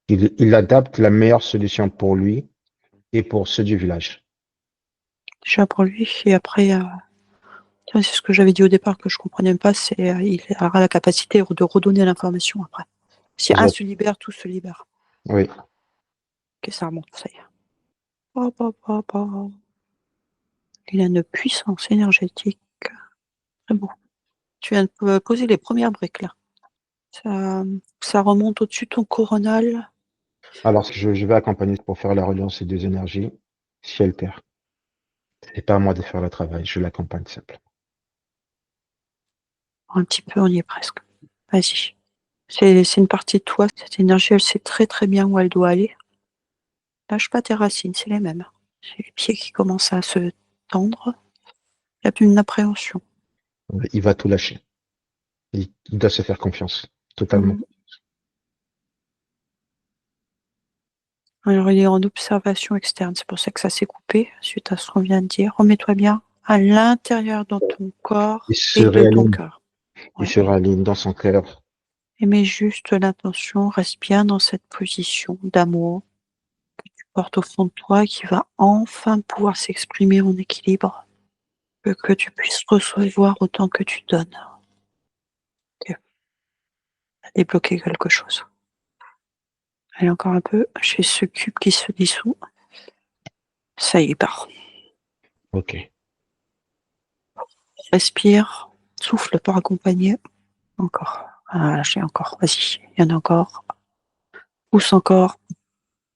Il adapte la meilleure solution pour lui et pour ceux du village. Déjà pour lui. Et après, c'est ce que j'avais dit au départ que je comprenais pas, c'est il aura la capacité de redonner l'information après. Si Aux un autres. se libère, tout se libère. Oui. Ok, ça remonte, ça y est. Hop, hop, hop, hop. Il a une puissance énergétique. Très beau. Tu viens de poser les premières briques là. Ça remonte au-dessus de ton coronal. Alors, je vais accompagner pour faire la reliance ces deux énergies, ciel-terre. C'est pas à moi de faire le travail, je l'accompagne simplement. Un petit peu, on y est presque. Vas-y. C'est une partie de toi. Cette énergie, elle sait très très bien où elle doit aller. Lâche pas tes racines, c'est les mêmes. C'est les pieds qui commencent à se tendre. Il n'y a plus une appréhension. Il va tout lâcher. Il doit se faire confiance, totalement. Mhm. Alors, il est en observation externe. C'est pour ça que ça s'est coupé, suite à ce qu'on vient de dire. Remets-toi bien à l'intérieur dans ton Il corps se et de ton réaligne, cœur. il Ouais. se réaligne dans son cœur. Et mets juste l'intention, reste bien dans cette position d'amour que tu portes au fond de toi et qui va enfin pouvoir s'exprimer en équilibre. Que tu puisses recevoir autant que tu donnes. Ok. Débloquer quelque chose. Allez, encore un peu. J'ai ce cube qui se dissout. Ça y est, part. OK. Respire. Souffle pour accompagner. Encore. Ah, lâchez encore. Vas-y. Il y en a encore. Pousse encore.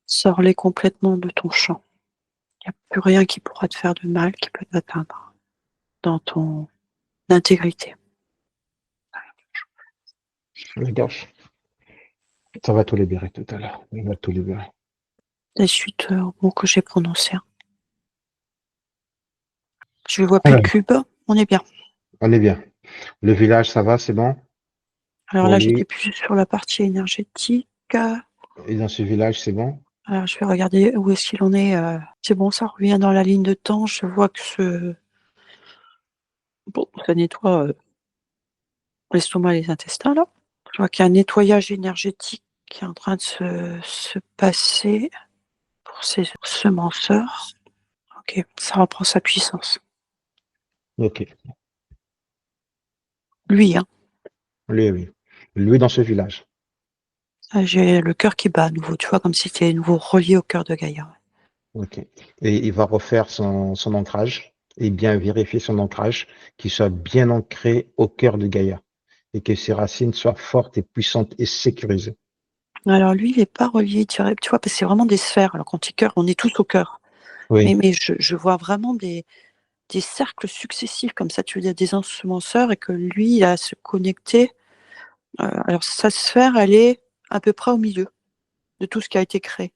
Sors-les complètement de ton champ. Il n'y a plus rien qui pourra te faire de mal, qui peut t'atteindre dans ton intégrité. La gorge. Ça va tout libérer tout à l'heure. Il va tout libérer. La suite au mot que j'ai prononcé. Je ne vois plus le Alors, cube. On est bien. on est bien. Le village, ça va, c'est bon Alors pour là, lui? j'étais plus sur la partie énergétique. Et dans ce village, c'est bon? Alors, je vais regarder où est-ce qu'il en est. C'est bon, ça revient dans la ligne de temps. Je vois que bon, ça nettoie l'estomac et les intestins, là. Je vois qu'il y a un nettoyage énergétique qui est en train de se passer pour ces semenceurs. Ok, ça reprend sa puissance. OK. Lui, hein. Lui, oui. Lui dans ce village. J'ai le cœur qui bat à nouveau, tu vois, comme si c'était à nouveau relié au cœur de Gaïa. OK. Et il va refaire son ancrage et bien vérifier son ancrage, qu'il soit bien ancré au cœur de Gaïa et que ses racines soient fortes et puissantes et sécurisées. Alors lui, il n'est pas relié, tu vois, parce que c'est vraiment des sphères. Alors quand il cœur, on est tous au cœur. Mais, Oui, mais je vois vraiment des cercles successifs comme ça, tu veux dire des ensemenceurs, et que lui, il a à se connecter. Alors sa sphère, elle est à peu près au milieu de tout ce qui a été créé.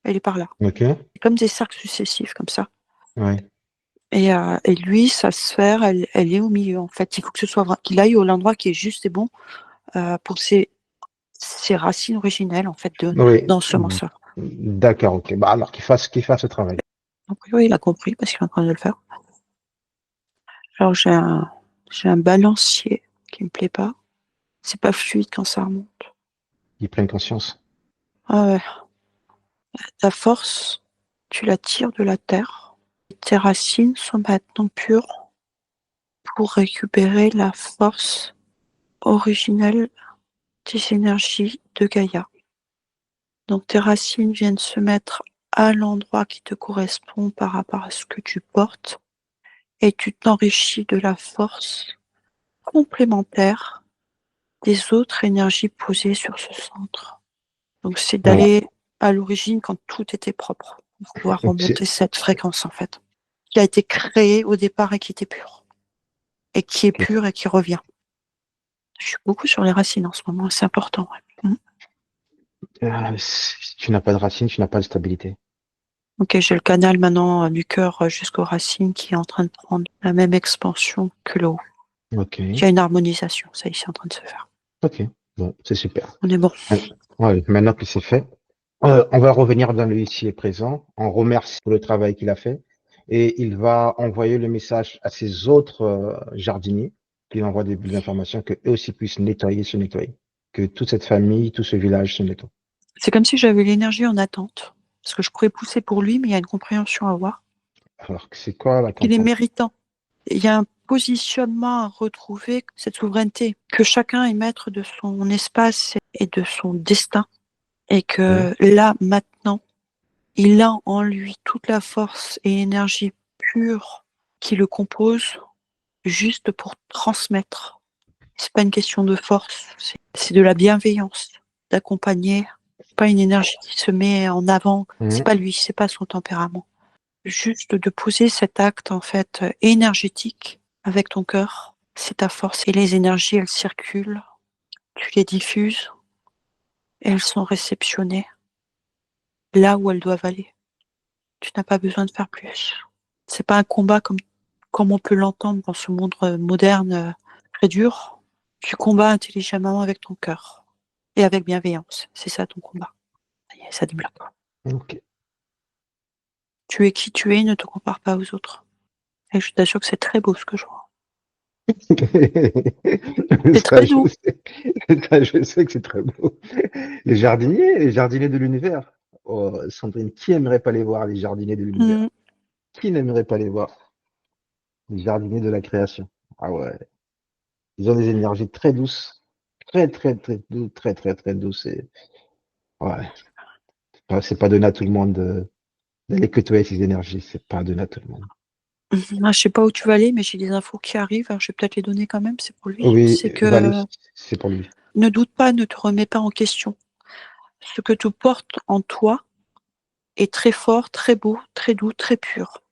Elle est par là. OK. C'est comme des cercles successifs comme ça. Ouais. Et lui, sa sphère, elle est au milieu. En fait, il faut que ce soit qu'il aille au l'endroit qui est juste et bon pour ses racines originelles en fait Oui. d'ensemenceur. D'accord, OK. Bah, alors qu'il fasse ce travail. Donc oui, il a compris parce qu'il est en train de le faire. Alors j'ai un balancier qui me plaît pas. C'est pas fluide quand ça remonte. Qu'ils prennent conscience. Ah ouais. Ta force, tu la tires de la terre. Tes racines sont maintenant pures pour récupérer la force originelle des énergies de Gaïa. Donc tes racines viennent se mettre à l'endroit qui te correspond par rapport à ce que tu portes et tu t'enrichis de la force complémentaire des autres énergies posées sur ce centre. Donc, c'est Voilà. d'aller à l'origine quand tout était propre, pour pouvoir Donc, remonter cette fréquence, en fait, qui a été créée au départ et qui était pure, et qui est ok. pure et qui revient. Je suis beaucoup sur les racines en ce moment, c'est important. Ouais. Si tu n'as pas de racines, tu n'as pas de stabilité. Ok, j'ai le canal maintenant du cœur jusqu'aux racines qui est en train de prendre la même expansion que le haut. Ok. Il y a une harmonisation, ça y est, c'est en train de se faire. Ok. Bon, c'est super. On est bon. Ouais, maintenant que c'est fait, on va revenir dans le ici et présent. On remercie pour le travail qu'il a fait et il va envoyer le message à ses autres jardiniers qui envoient des informations que eux aussi puissent nettoyer, se nettoyer, que toute cette famille, tout ce village se nettoie. C'est comme si j'avais l'énergie en attente, parce que je pourrais pousser pour lui, mais il y a une compréhension à avoir. Alors, c'est quoi Il est l'attente? méritant. Il y a un positionnement à retrouver, cette souveraineté, que chacun est maître de son espace et de son destin, et que là, maintenant, il a en lui toute la force et énergie pure qui le compose, juste pour transmettre. C'est pas une question de force, c'est de la bienveillance, d'accompagner. Pas une énergie qui se met en avant. C'est pas lui, c'est pas son tempérament. Juste de poser cet acte en fait énergétique avec ton cœur, c'est ta force. Et les énergies, elles circulent, tu les diffuses et elles sont réceptionnées là où elles doivent aller. Tu n'as pas besoin de faire plus. C'est pas un combat comme on peut l'entendre dans ce monde moderne très dur. Tu combats intelligemment avec ton cœur et avec bienveillance. C'est ça ton combat. Ça débloque. Ok. Tu es qui tu es, ne te compare pas aux autres. Et je t'assure que c'est très beau ce que je vois. C'est Ça, très je doux. sais, ça, je sais que c'est très beau. Les jardiniers de l'univers. Oh, Sandrine, qui aimerait pas les voir, les jardiniers de l'univers? Mmh. Qui n'aimerait pas les voir? Les jardiniers de la création. Ah ouais. Ils ont des énergies très douces. Très, très, très douces. Très, très, très douces. Et, ouais. C'est pas donné à tout le monde d'aller côtoyer ces énergies. C'est pas donné à tout le monde. Ah, je sais pas où tu vas aller, mais j'ai des infos qui arrivent. Alors je vais peut-être les donner quand même, c'est pour lui. Oui, C'est que Valérie, c'est pour lui. ne doute pas, ne te remets pas en question. Ce que tu portes en toi est très fort, très beau, très doux, très pur.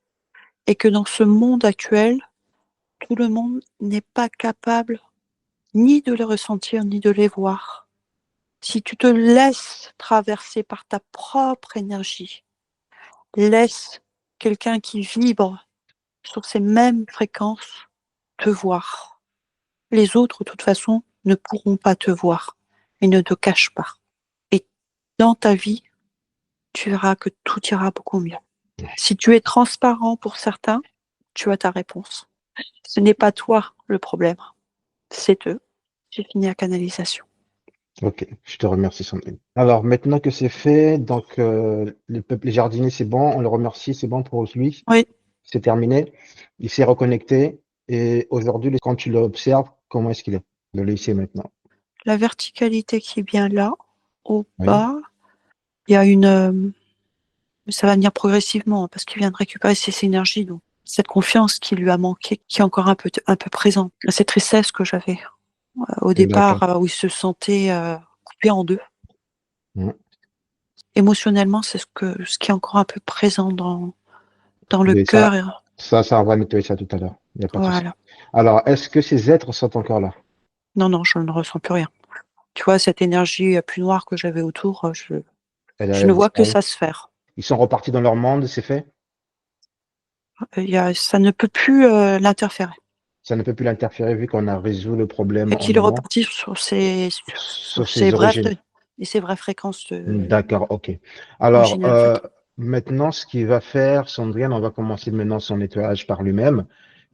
Et que dans ce monde actuel, tout le monde n'est pas capable ni de les ressentir, ni de les voir. Si tu te laisses traverser par ta propre énergie, laisse quelqu'un qui vibre sur ces mêmes fréquences te voir. Les autres, de toute façon, ne pourront pas te voir et ne te cachent pas. Et dans ta vie, tu verras que tout ira beaucoup mieux. Si tu es transparent pour certains, tu as ta réponse. Ce n'est pas toi le problème, c'est eux. J'ai fini la canalisation. Ok, je te remercie, Sandrine. Alors, maintenant que c'est fait, donc les jardiniers, c'est bon, on le remercie, c'est bon pour lui, Oui, c'est terminé. Il s'est reconnecté et aujourd'hui, quand tu l'observes, comment est-ce qu'il est? Le laisser maintenant. la verticalité qui est bien là, au Oui, bas, il y a une... ça va venir progressivement parce qu'il vient de récupérer ses énergies. Donc, cette confiance qui lui a manqué, qui est encore un peu présente. Cette tristesse que j'avais au d'accord. départ, où il se sentait coupé en deux. Mm. Émotionnellement, c'est ce qui est encore un peu présent dans le Mais cœur. ça, on va nettoyer ça tout à l'heure. Il n'y a pas de souci. Voilà. Alors, est-ce que ces êtres sont encore là? Non, non, je ne ressens plus rien. Tu vois, cette énergie plus noire que j'avais autour, je Elle ne a vois que disparu? ça se faire. Ils sont repartis dans leur monde, c'est fait? Ça ne peut plus l'interférer. Ça ne peut plus l'interférer vu qu'on a résolu le problème Et en qu'il est amont reparti sur sur ses origines. ses vraies fréquences D'accord, ok. Alors, originales, en fait. maintenant, ce qu'il va faire, Sandrine, on va commencer maintenant son nettoyage par lui-même.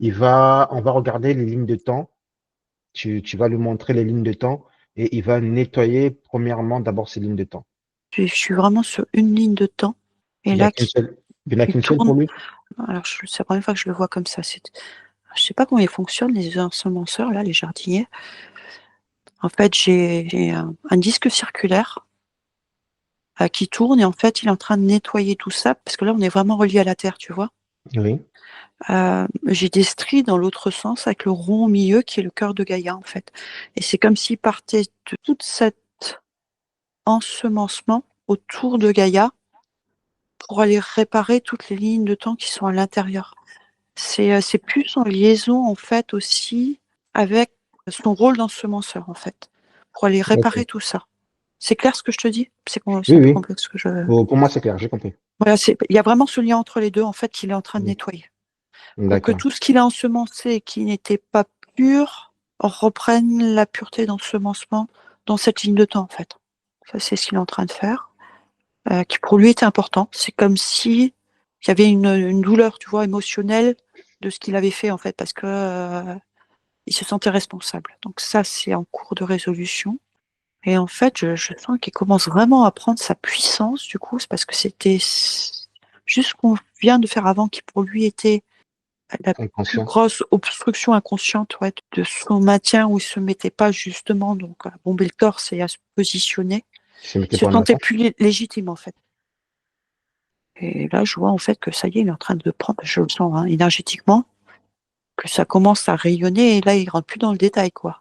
On va regarder les lignes de temps. Tu vas lui montrer les lignes de temps et il va nettoyer premièrement d'abord ces lignes de temps. Je suis vraiment sur une ligne de temps. Et Il n'y a là, qu'une seule, il n'y en a qui qu'une seule pour tourne. lui? Alors, c'est la première fois que je le vois comme ça. Je sais pas comment ils fonctionnent, les ensemenceurs, là, les jardiniers. En fait, j'ai un disque circulaire qui tourne et en fait, il est en train de nettoyer tout ça parce que là, on est vraiment relié à la terre, tu vois. Oui. J'ai des stries dans l'autre sens avec le rond au milieu qui est le cœur de Gaïa en fait. Et c'est comme s'il partait de tout cet ensemencement autour de Gaïa pour aller réparer toutes les lignes de temps qui sont à l'intérieur. C'est plus en liaison en fait aussi avec son rôle d'ensemenceur en fait, pour aller Ok. réparer tout ça. C'est clair ce que je te dis? C'est Oui, un peu oui. complexe ce que je... Pour moi, c'est clair, j'ai compris. Voilà, il y a vraiment ce lien entre les deux en fait qu'il est en train de Mm. nettoyer. Pour que D'accord. tout ce qu'il a ensemencé et qui n'était pas pur reprenne la pureté d'ensemencement dans cette ligne de temps en fait. Ça c'est ce qu'il est en train de faire, qui pour lui était important. C'est comme si il y avait une douleur, tu vois, émotionnelle de ce qu'il avait fait en fait, parce que il se sentait responsable. Donc ça c'est en cours de résolution. Et en fait, je sens qu'il commence vraiment à prendre sa puissance, du coup, c'est parce que c'était juste ce qu'on vient de faire avant qui pour lui était la plus Inconscient. grosse obstruction inconsciente, ouais, de son maintien où il se mettait pas justement donc à bomber le torse et à se positionner. Il se Il mettait se pas en sentait avant. plus légitime en fait. Et là, je vois en fait que ça y est, il est en train de prendre, je le sens hein, énergétiquement, que ça commence à rayonner et là, il rentre plus dans le détail, quoi.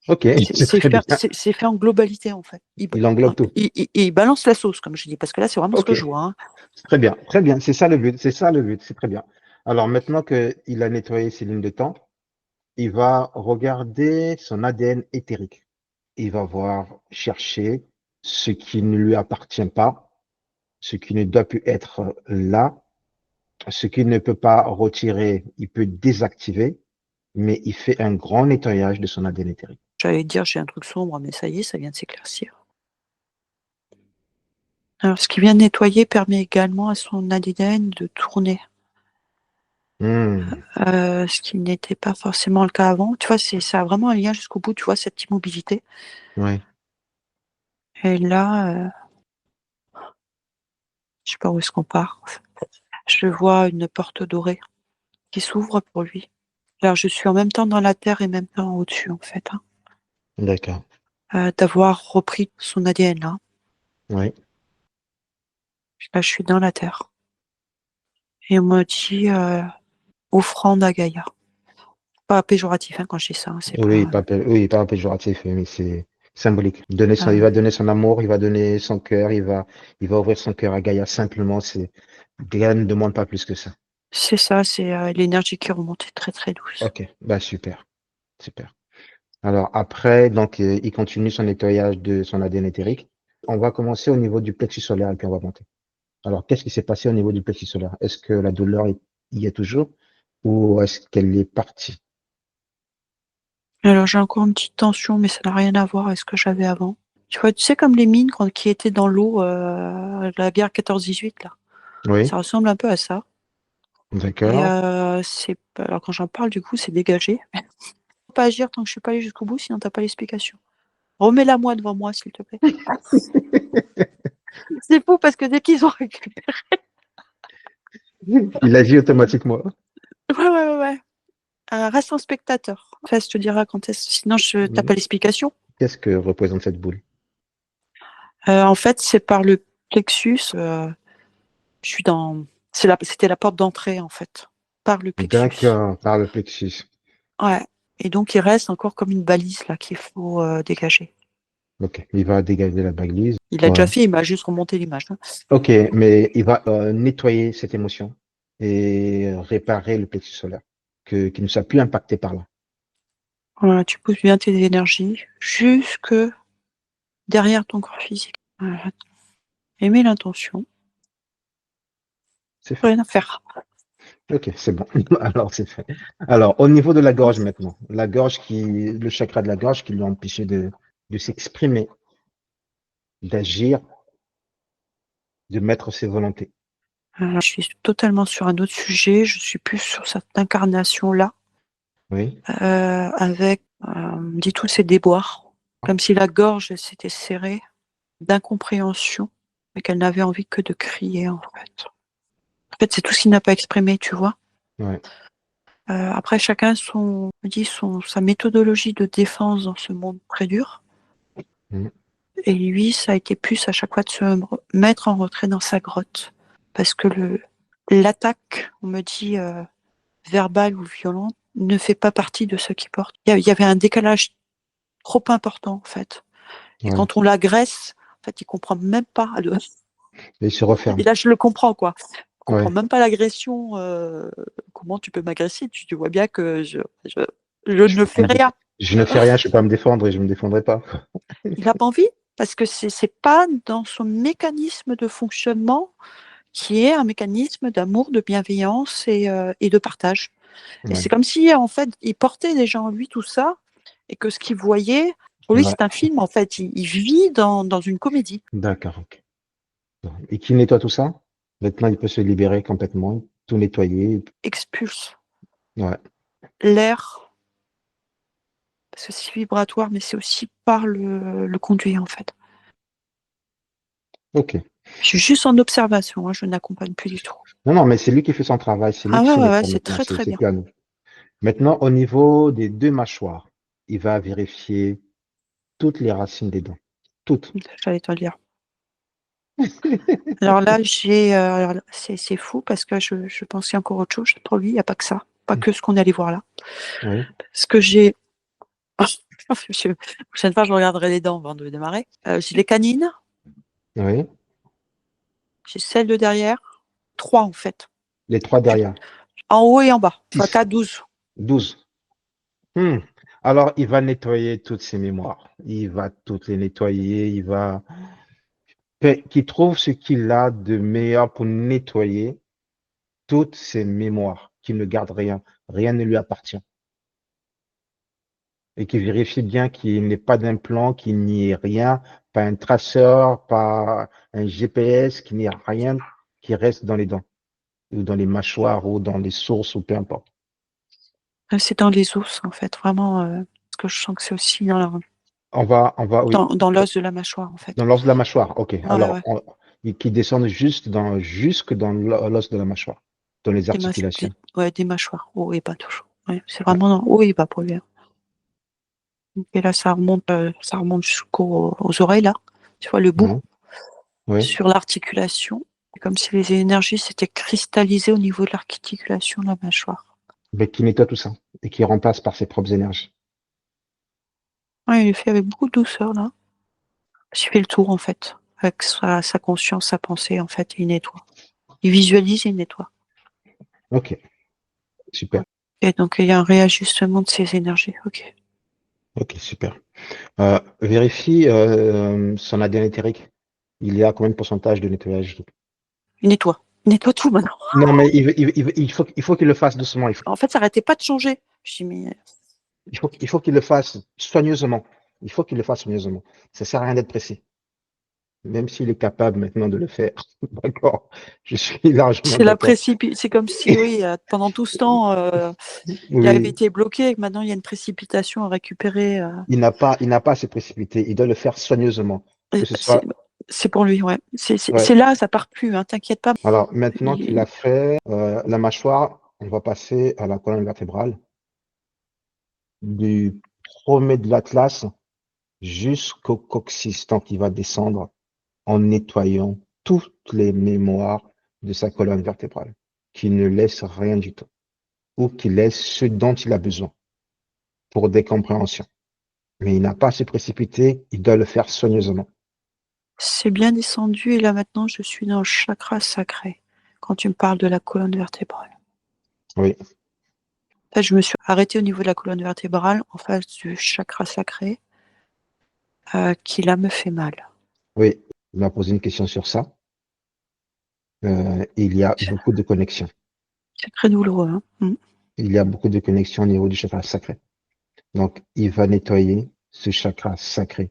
Ok, c'est très bien. C'est fait en globalité en fait. Il englobe tout. Il balance la sauce, comme je dis, parce que là, c'est vraiment ce Ok, que je vois. Hein. très bien, très bien. C'est ça le but, c'est ça le but, c'est très bien. Alors maintenant qu'il a nettoyé ses lignes de temps, il va regarder son ADN éthérique. Il va voir chercher ce qui ne lui appartient pas, ce qui ne doit plus être là, ce qu'il ne peut pas retirer, il peut désactiver, mais il fait un grand nettoyage de son ADN éthérique. J'allais dire, j'ai un truc sombre, mais ça y est, ça vient de s'éclaircir. Alors, ce qui vient de nettoyer permet également à son ADN de tourner, Hmm, ce qui n'était pas forcément le cas avant. Tu vois, ça a vraiment un lien jusqu'au bout, tu vois, cette immobilité. ouais. Et là, je sais pas où est-ce qu'on part. Je vois une porte dorée qui s'ouvre pour lui. Alors, je suis en même temps dans la terre et en même temps au-dessus, en fait. Hein. D'accord. D'avoir repris son ADN là. Oui. Là, je suis dans la terre. Et on me dit offrande à Gaïa. Pas péjoratif hein, quand je dis ça. Hein, c'est Oui, pas. pas, oui, pas péjoratif, mais c'est symbolique. Il Euh, va donner son amour, il va donner son cœur, il va ouvrir son cœur à Gaïa simplement. Gaïa ne demande pas plus que ça. c'est ça, c'est l'énergie qui remonte très très douce. Ok, bah super, super. Alors après, donc il continue son nettoyage de son ADN éthérique. On va commencer au niveau du plexus solaire et puis on va monter. Alors, qu'est-ce qui s'est passé au niveau du plexus solaire? Est-ce que la douleur y est toujours ou est-ce qu'elle est partie? Alors j'ai encore une petite tension, mais ça n'a rien à voir avec ce que j'avais avant. Tu vois, tu sais comme les mines qui étaient dans l'eau, la guerre 14-18 là. Oui, Ça ressemble un peu à ça. Et d'accord. alors quand j'en parle, du coup, c'est dégagé. Faut pas agir tant que je suis pas allée jusqu'au bout, sinon t'as pas l'explication. Remets-la moi devant moi, s'il te plaît. C'est fou parce que dès qu'ils ont récupéré. Il agit automatiquement. Ouais. Reste un spectateur. Enfin, je te dirai quand est-ce. Sinon, je t'as Oui. pas l'explication. Qu'est-ce que représente cette boule? En fait, c'est par le plexus. Je suis dans. C'était la porte d'entrée, en fait. Par le plexus. D'accord, par le plexus. Ouais. Et donc, il reste encore comme une balise, là, qu'il faut dégager. Ok, il va dégager la balise. Il l'a déjà Ouais. fait, il m'a juste remonté l'image. Hein. Ok, mais il va nettoyer cette émotion et réparer le plexus solaire, qui ne soit plus impacté par là. Voilà, tu pousses bien tes énergies jusque derrière ton corps physique. Voilà. Et mets l'intention. C'est fait. Rien à faire. Ok, c'est bon. Alors, c'est fait. Alors, au niveau de la gorge maintenant, le chakra de la gorge qui lui a empêché de s'exprimer, d'agir, de mettre ses volontés. Je suis totalement sur un autre sujet. Je suis plus sur cette incarnation-là. Oui. Avec, dit tous ces déboires, comme si la gorge s'était serrée d'incompréhension, mais qu'elle n'avait envie que de crier, en fait. En fait, c'est tout ce qu'il n'a pas exprimé, tu vois. Ouais. Après, chacun sa méthodologie de défense dans ce monde très dur. Mhm. Et lui, ça a été plus à chaque fois de se mettre en retrait dans sa grotte. Parce que l'attaque, on me dit, verbale ou violente, ne fait pas partie de ce qui porte. Il y avait un décalage trop important, en fait. Et Ouais. quand on l'agresse, en fait, il comprend même pas. Et il se Et referme. là, je le comprends, quoi. Je comprends Ouais. même pas l'agression. Comment tu peux m'agresser? Tu vois bien que je Je ne peux pas fais me dé- rien. je ne fais rien, je ne peux pas me défendre et je ne me défendrai pas. Il n'a pas envie parce que c'est pas dans son mécanisme de fonctionnement qui est un mécanisme d'amour, de bienveillance et de partage. Et Ouais. c'est comme si, en fait, il portait déjà en lui tout ça et que ce qu'il voyait, pour lui, Ouais. c'est un film, en fait. Il vit dans une comédie. D'accord, ok. Et qui nettoie tout ça? Maintenant, il peut se libérer complètement, tout nettoyer. Expulse Ouais. l'air, parce que c'est vibratoire, mais c'est aussi par le conduit, en fait. Ok. Je suis juste en observation, hein, je n'accompagne plus du tout. Non, non, mais c'est lui qui fait son travail, c'est lui Ah qui ouais, se ouais, ouais, nettoie c'est maintenant, très, très c'est bien. plus à nous. Maintenant, au niveau des deux mâchoires, il va vérifier toutes les racines des dents. Toutes. J'allais te le dire. Alors là, c'est fou parce que je pensais encore autre chose. Pour lui, il n'y a pas que ça. Pas que ce qu'on allait voir là. Oui, Parce que j'ai. La prochaine fois, je regarderai les dents avant de démarrer. J'ai les canines, oui. j'ai celle de derrière. Trois, en fait. Les trois derrière. En haut et en bas. Enfin, 6, 12. 12. Hmm. Alors, il va nettoyer toutes ses mémoires. Il va toutes les nettoyer. Il va qu'il trouve ce qu'il a de meilleur pour nettoyer toutes ses mémoires, qu'il ne garde rien. Rien ne lui appartient. Et qu'il vérifie bien qu'il n'ait pas d'implant, qu'il n'y ait rien, pas un traceur, pas un GPS, qu'il n'y ait rien qui reste dans les dents, ou dans les mâchoires, ou dans les sources, ou peu importe. C'est dans les os, en fait. Vraiment. Parce que je sens que c'est aussi Oui, dans l'os de la mâchoire, en fait. dans l'os de la mâchoire. Ok. Ouais, Alors, ouais. qui descendent jusque dans l'os de la mâchoire, dans les articulations. Ouais, des mâchoires. Haut et bas, toujours. Ouais, c'est Ouais. vraiment haut et bas pour lui, hein. Et là, ça remonte aux oreilles, là. Tu vois, le bout Ouais. Oui. sur l'articulation. C'est comme si les énergies s'étaient cristallisées au niveau de l'articulation de la mâchoire. Mais qui nettoie tout ça et qui remplace par ses propres énergies. Ouais, il le fait avec beaucoup de douceur, là. Il fait le tour, en fait. Avec sa conscience, sa pensée, en fait, il nettoie. Il visualise et il nettoie. Ok, super. Et donc, il y a un réajustement de ces énergies. Ok. Ok, super. Vérifie son ADN éthérique. Il y a combien de pourcentage de nettoyage? Il nettoie. Il nettoie tout, maintenant. Non, mais il faut qu'il le fasse doucement. En fait, ça n'arrêtait pas de changer. Je dis, mais Il faut qu'il le fasse soigneusement. Il faut qu'il le fasse soigneusement. Ça sert à rien d'être pressé. Même s'il est capable maintenant de le faire. D'accord. Je suis largement d'accord. c'est comme si, oui, pendant tout ce temps, il avait Oui. été bloqué et que maintenant il y a une précipitation à récupérer. Il n'a pas à se précipiter. Il doit le faire soigneusement. Que ce C'est soit, c'est pour lui, ouais. ouais. C'est là, ça part plus, hein, t'inquiète pas. Alors, maintenant qu'il a Il- fait la mâchoire, on va passer à la colonne vertébrale. Du sommet de l'atlas jusqu'au coccyx, tant qu'il va descendre en nettoyant toutes les mémoires de sa colonne vertébrale, qu'il ne laisse rien du tout, ou qu'il laisse ce dont il a besoin pour des compréhensions. Mais il n'a pas à se précipiter, il doit le faire soigneusement. C'est bien descendu et là maintenant je suis dans le chakra sacré. Quand tu me parles de la colonne vertébrale. Oui, En fait, je me suis arrêtée au niveau de la colonne vertébrale en face du chakra sacré qui là me fait mal. oui, il m'a posé une question sur ça. Il y a beaucoup de connexions. C'est très douloureux, hein. Mm. Il y a beaucoup de connexions au niveau du chakra sacré. Donc, il va nettoyer ce chakra sacré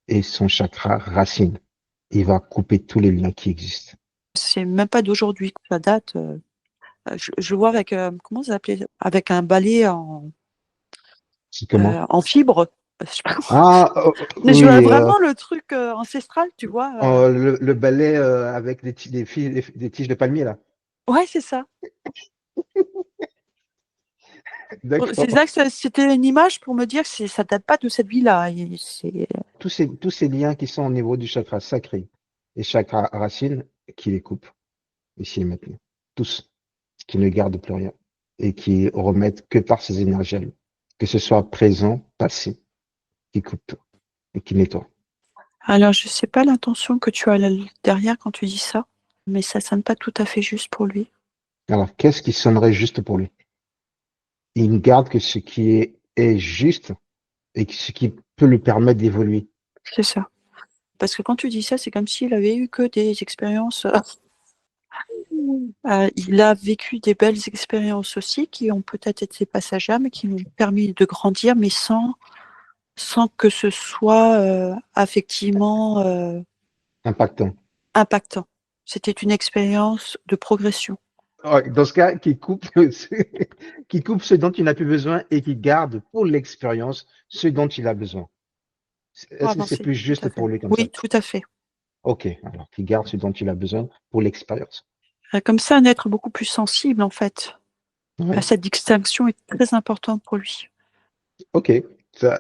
et son chakra racine. Il va couper tous les liens qui existent. C'est même pas d'aujourd'hui que ça date. Je vois avec, comment ça s'appelait? Avec un balai C'est comment? en fibre. Je sais pas comment. Ah, Mais je vois oui, vraiment le truc ancestral, tu vois. le balai avec des tiges de palmier, là. Ouais, c'est ça. C'est D'accord. ça que c'était une image pour me dire que ça date pas de cette vie-là. Tous ces liens qui sont au niveau du chakra sacré et chakra racine, qui les coupent ici et maintenant. tous, qui ne gardent plus rien et qui remettent que par ces énergies à lui. Que ce soit présent, passé, qui coupe tout et qui nettoie. Alors, je sais pas l'intention que tu as derrière quand tu dis ça, mais ça sonne pas tout à fait juste pour lui. Alors, qu'est-ce qui sonnerait juste pour lui? Il ne garde que ce qui est juste et ce qui peut lui permettre d'évoluer. C'est ça. Parce que quand tu dis ça, c'est comme s'il avait eu que des expériences. Il a vécu des belles expériences aussi qui ont peut-être été passagères, mais qui lui ont permis de grandir, mais sans que ce soit affectivement Impactant. impactant. C'était une expérience de progression. Ouais, dans ce cas, qui coupe, qui coupe ce dont il n'a plus besoin et qui garde pour l'expérience ce dont il a besoin. Pour Est-ce que c'est avancer, plus tout juste à fait. pour lui comme ça? Oui, tout à fait. Ok, alors qui garde ce dont il a besoin pour l'expérience. Comme ça, un être beaucoup plus sensible, en fait. Ouais, Cette distinction est très importante pour lui. ok. Ça,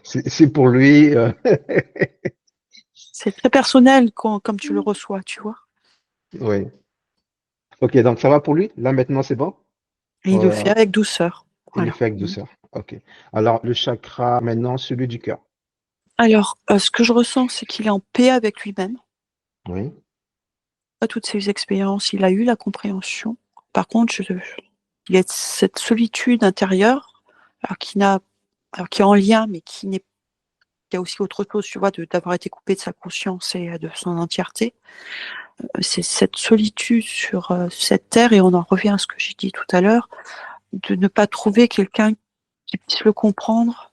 c'est pour lui. C'est très personnel comme tu le reçois, tu vois. Ouais. Ok, donc ça va pour lui? Là maintenant, c'est bon? Et il le fait Euh, avec douceur. il le Voilà. fait avec douceur. Ok. Alors, le chakra, maintenant, celui du cœur. Alors, ce que je ressens, c'est qu'il est en paix avec lui-même. Oui. Pas toutes ces expériences, il a eu la compréhension. Par contre, il y a cette solitude intérieure, qui est en lien, mais il y a aussi autre chose, tu vois, d'avoir été coupé de sa conscience et de son entièreté. C'est cette solitude sur cette terre, et on en revient à ce que j'ai dit tout à l'heure, de ne pas trouver quelqu'un qui puisse le comprendre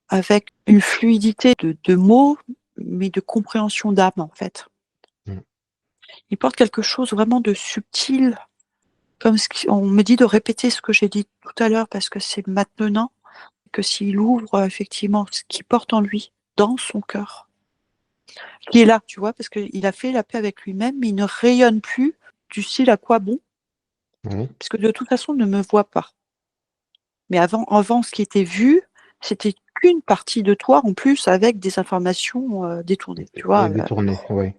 avec une fluidité de mots, mais de compréhension d'âme, en fait. Mm. Il porte quelque chose vraiment de subtil, comme on me dit de répéter ce que j'ai dit tout à l'heure, parce que c'est maintenant que s'il ouvre effectivement ce qu'il porte en lui, dans son cœur, qui est là, tu vois, parce qu'il a fait la paix avec lui-même, mais il ne rayonne plus du style à quoi bon, Oui. parce que de toute façon, on ne me voit pas. Mais avant, ce qui était vu, c'était qu'une partie de toi en plus avec des informations détournées, tu Et vois. détourné, oui.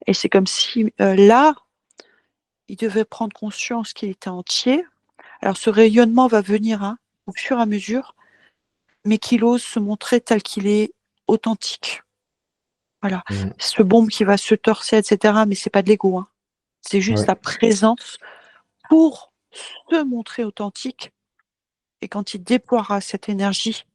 Et c'est comme si là, il devait prendre conscience qu'il était entier. Alors ce rayonnement va venir au fur et à mesure, mais qu'il ose se montrer tel qu'il est, authentique. Voilà. Mm. Ce bombe qui va se torser, etc. Mais c'est pas de l'ego. Hein. C'est juste Ouais. la présence pour se montrer authentique. Et quand il déploiera cette énergie,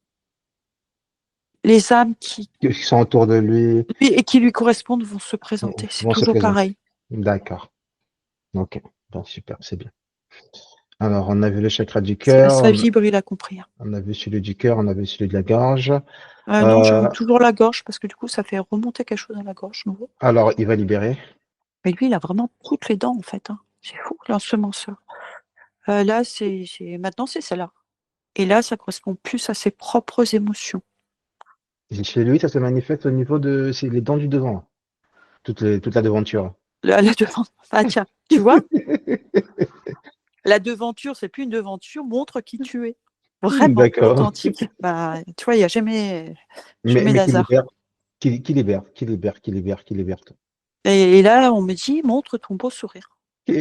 les âmes Qui sont autour de lui qui lui correspondent vont se présenter. C'est vont se toujours présenter. pareil. D'accord. Ok. Bon, super, c'est bien. Alors, on a vu le chakra du Ça, cœur, ça vibre, il a compris. Hein. on a vu celui du cœur, on a vu celui de la gorge. Non, je veux Euh, toujours la gorge parce que du coup, ça fait remonter quelque chose à la gorge nouveau. alors, il va libérer. Mais lui, il a vraiment toutes les dents en fait. Hein. C'est fou, l'ensemenceur. Là, maintenant, c'est celle-là. Et là, ça correspond plus à ses propres émotions. Et chez lui, ça se manifeste au niveau de c'est les dents du devant, là. Toute la devanture. La devant... Ah tiens, tu vois, la devanture, c'est plus une devanture, montre qui tu es. Vraiment, D'accord. authentique. Bah, tu vois, il n'y a jamais, Mais qui d'hasard. libère, qui libère, qui libère, qui libère, qui libère tout. Et là, on me dit, montre ton beau sourire. Ok,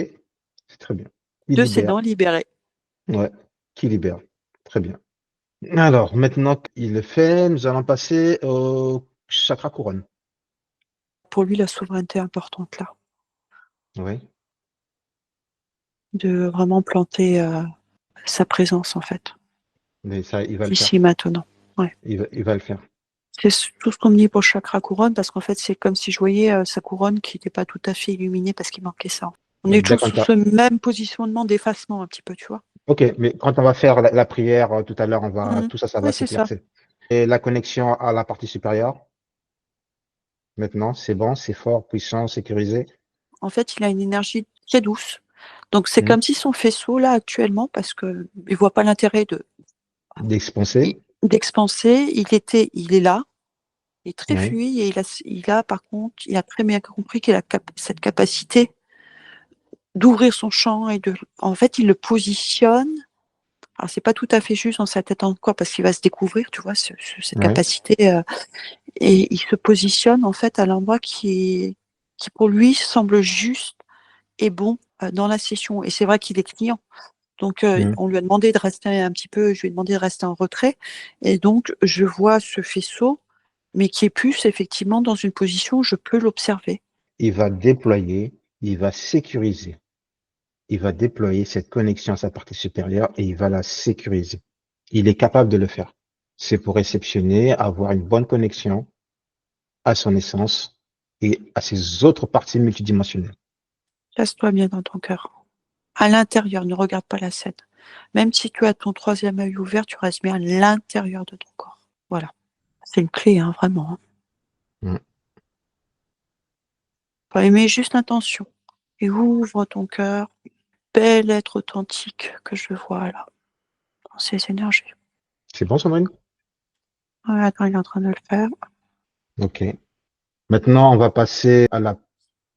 c'est très bien. Qui De ses libère. dents libérées. Ouais, qui libère. Très bien. Alors, maintenant qu'il le fait, nous allons passer au chakra couronne. Pour lui, la souveraineté est importante là. Oui, De vraiment planter sa présence en fait. mais ça, il va le faire. Ici, maintenant. Ouais. Il va le faire. C'est tout ce qu'on me dit pour le chakra couronne, parce qu'en fait, c'est comme si je voyais sa couronne qui n'était pas tout à fait illuminée parce qu'il manquait ça. On est Dès tous qu'on sous t'a- ce même positionnement d'effacement un petit peu, tu vois. Ok, mais quand on va faire la prière tout à l'heure, tout ça, ça va Oui, c'est ça. s'éclaircir. Et la connexion à la partie supérieure, maintenant, c'est bon, c'est fort, puissant, sécurisé. En fait, il a une énergie très douce. Donc, c'est Hmm. comme si son faisceau, là, actuellement, parce qu'il ne voit pas l'intérêt D'expanser. d'expanser, il est là, il est très Oui, fluide et par contre, il a très bien compris qu'il a cette capacité d'ouvrir son champ en fait, il le positionne. Alors, c'est pas tout à fait juste dans sa tête encore parce qu'il va se découvrir, tu vois, cette oui, capacité. Et il se positionne, en fait, à l'endroit qui pour lui semble juste est bon dans la session. Et c'est vrai qu'il est client. Donc, Mm. on lui a demandé de rester un petit peu, je lui ai demandé de rester en retrait. Et donc, je vois ce faisceau, mais qui est plus effectivement dans une position où je peux l'observer. Il va déployer, il va sécuriser. Il va déployer cette connexion à sa partie supérieure et il va la sécuriser. Il est capable de le faire. C'est pour réceptionner, avoir une bonne connexion à son essence et à ses autres parties multidimensionnelles. Place-toi bien dans ton cœur. À l'intérieur, ne regarde pas la scène. Même si tu as ton troisième œil ouvert, tu restes bien à l'intérieur de ton corps. Voilà. C'est une clé, hein, vraiment. Mm. Mais juste l'intention. Et ouvre ton cœur. Bel être authentique que je vois là, dans ces énergies. C'est bon, Sandrine? Ouais, attends, il est en train de le faire. Ok. Maintenant, on va passer à la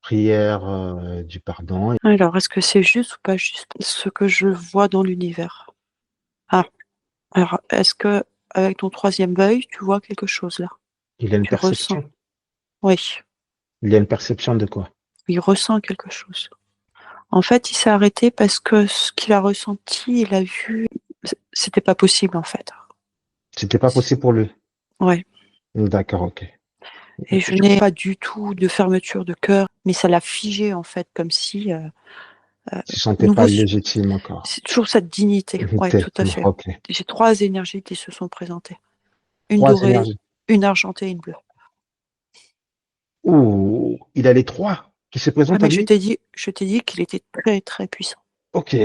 prière du pardon. Alors, est-ce que c'est juste ou pas juste ce que je vois dans l'univers? Ah, alors, est-ce que avec ton troisième œil, tu vois quelque chose là? Il a une Tu ressens? perception. Oui, Il y a une perception de quoi? il ressent quelque chose. En fait, il s'est arrêté parce que ce qu'il a ressenti, il a vu, c'était pas possible en fait. C'était pas possible pour lui. Ouais. D'accord, ok. Et je n'ai pas du tout de fermeture de cœur, mais ça l'a figé en fait, comme si Tu ne sentais pas nouveau, légitime encore. c'est toujours cette dignité. Ouais, tout à fait. Ok. J'ai trois énergies qui se sont présentées. Une Trois dorée, énergies. une argentée et une bleue. Ouh, il a les trois qui se Ah, présentent à mais lui? je t'ai dit qu'il était très très puissant. Ok,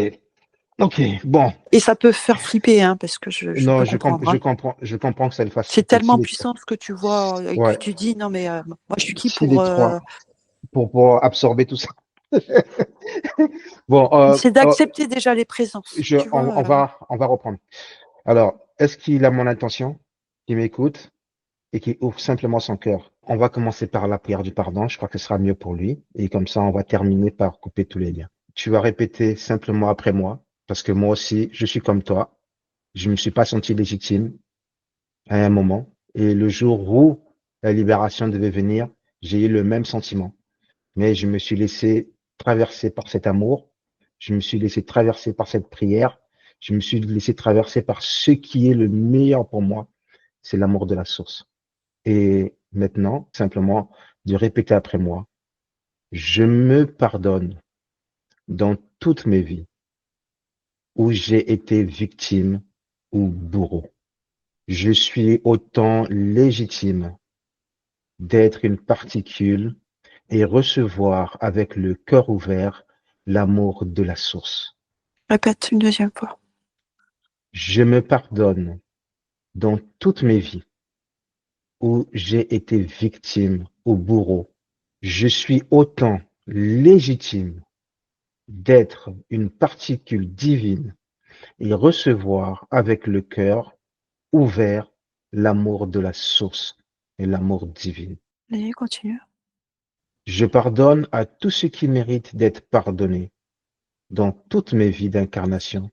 ok, bon. Et ça peut faire flipper, hein, parce que je peux Non, comprendre. Hein. je comprends que ça le fasse C'est flipper. tellement puissant ce que tu vois et que Ouais, tu dis non mais moi je suis qui s'il pour est trois, pour absorber tout ça. Bon, c'est d'accepter déjà les présences. Tu vois. on va reprendre. Alors, est-ce qu'il a mon intention, qu'il m'écoute et qu'il ouvre simplement son cœur? On va commencer par la prière du pardon. Je crois que ce sera mieux pour lui. Et comme ça, on va terminer par couper tous les liens. Tu vas répéter simplement après moi, parce que moi aussi, je suis comme toi. Je ne me suis pas senti légitime à un moment. Et le jour où la libération devait venir, j'ai eu le même sentiment. Mais je me suis laissé traverser par cet amour. Je me suis laissé traverser par cette prière. Je me suis laissé traverser par ce qui est le meilleur pour moi. C'est l'amour de la source. Et maintenant, simplement, de répéter après moi. Je me pardonne dans toutes mes vies où j'ai été victime ou bourreau. Je suis autant légitime d'être une particule et recevoir avec le cœur ouvert l'amour de la source. Répète une deuxième fois. Je me pardonne dans toutes mes vies où j'ai été victime ou bourreau. Je suis autant légitime d'être une particule divine et recevoir avec le cœur ouvert l'amour de la source et l'amour divin. Allez, continue. Je pardonne à tous ceux qui méritent d'être pardonnés dans toutes mes vies d'incarnation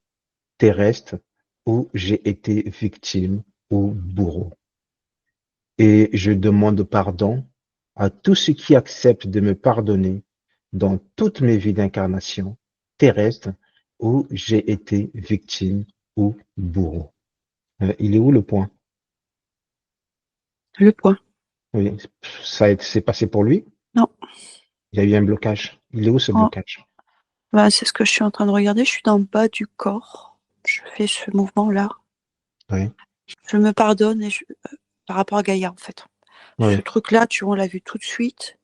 terrestre où j'ai été victime ou bourreau. Et je demande pardon à tous ceux qui acceptent de me pardonner dans toutes mes vies d'incarnation terrestre où j'ai été victime ou bourreau. Il est où le point? Le point. Oui, c'est passé pour lui. Non. Il y a eu un blocage. Il est où ce Oh. blocage? Bah, c'est ce que je suis en train de regarder. Je suis dans le bas du corps. Je fais ce mouvement-là. Oui, Je me pardonne par rapport à Gaïa, en fait. Ce oui. truc-là, on l'a vu tout de suite.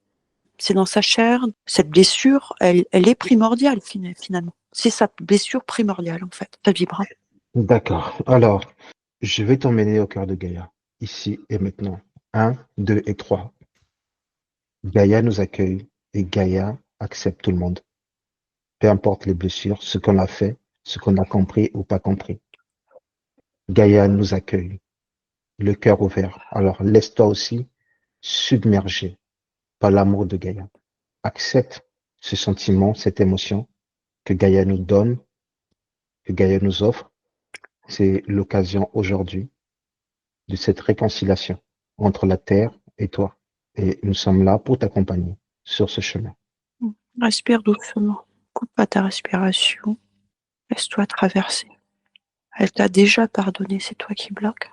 C'est dans sa chair. Cette blessure, elle est primordiale, finalement. C'est sa blessure primordiale, en fait. Ça vibre. D'accord. Alors, je vais t'emmener au cœur de Gaïa, ici et maintenant. Un, deux et trois. Gaïa nous accueille et Gaïa accepte tout le monde. Peu importe les blessures, ce qu'on a fait, ce qu'on a compris ou pas compris. Gaïa nous accueille, le cœur ouvert. Alors, laisse-toi aussi submerger par l'amour de Gaïa. Accepte ce sentiment, cette émotion que Gaïa nous donne, que Gaïa nous offre. C'est l'occasion aujourd'hui de cette réconciliation entre la terre et toi. Et nous sommes là pour t'accompagner sur ce chemin. Respire doucement. Écoute pas ta respiration. Laisse-toi traverser. Elle t'a déjà pardonné, c'est toi qui bloques.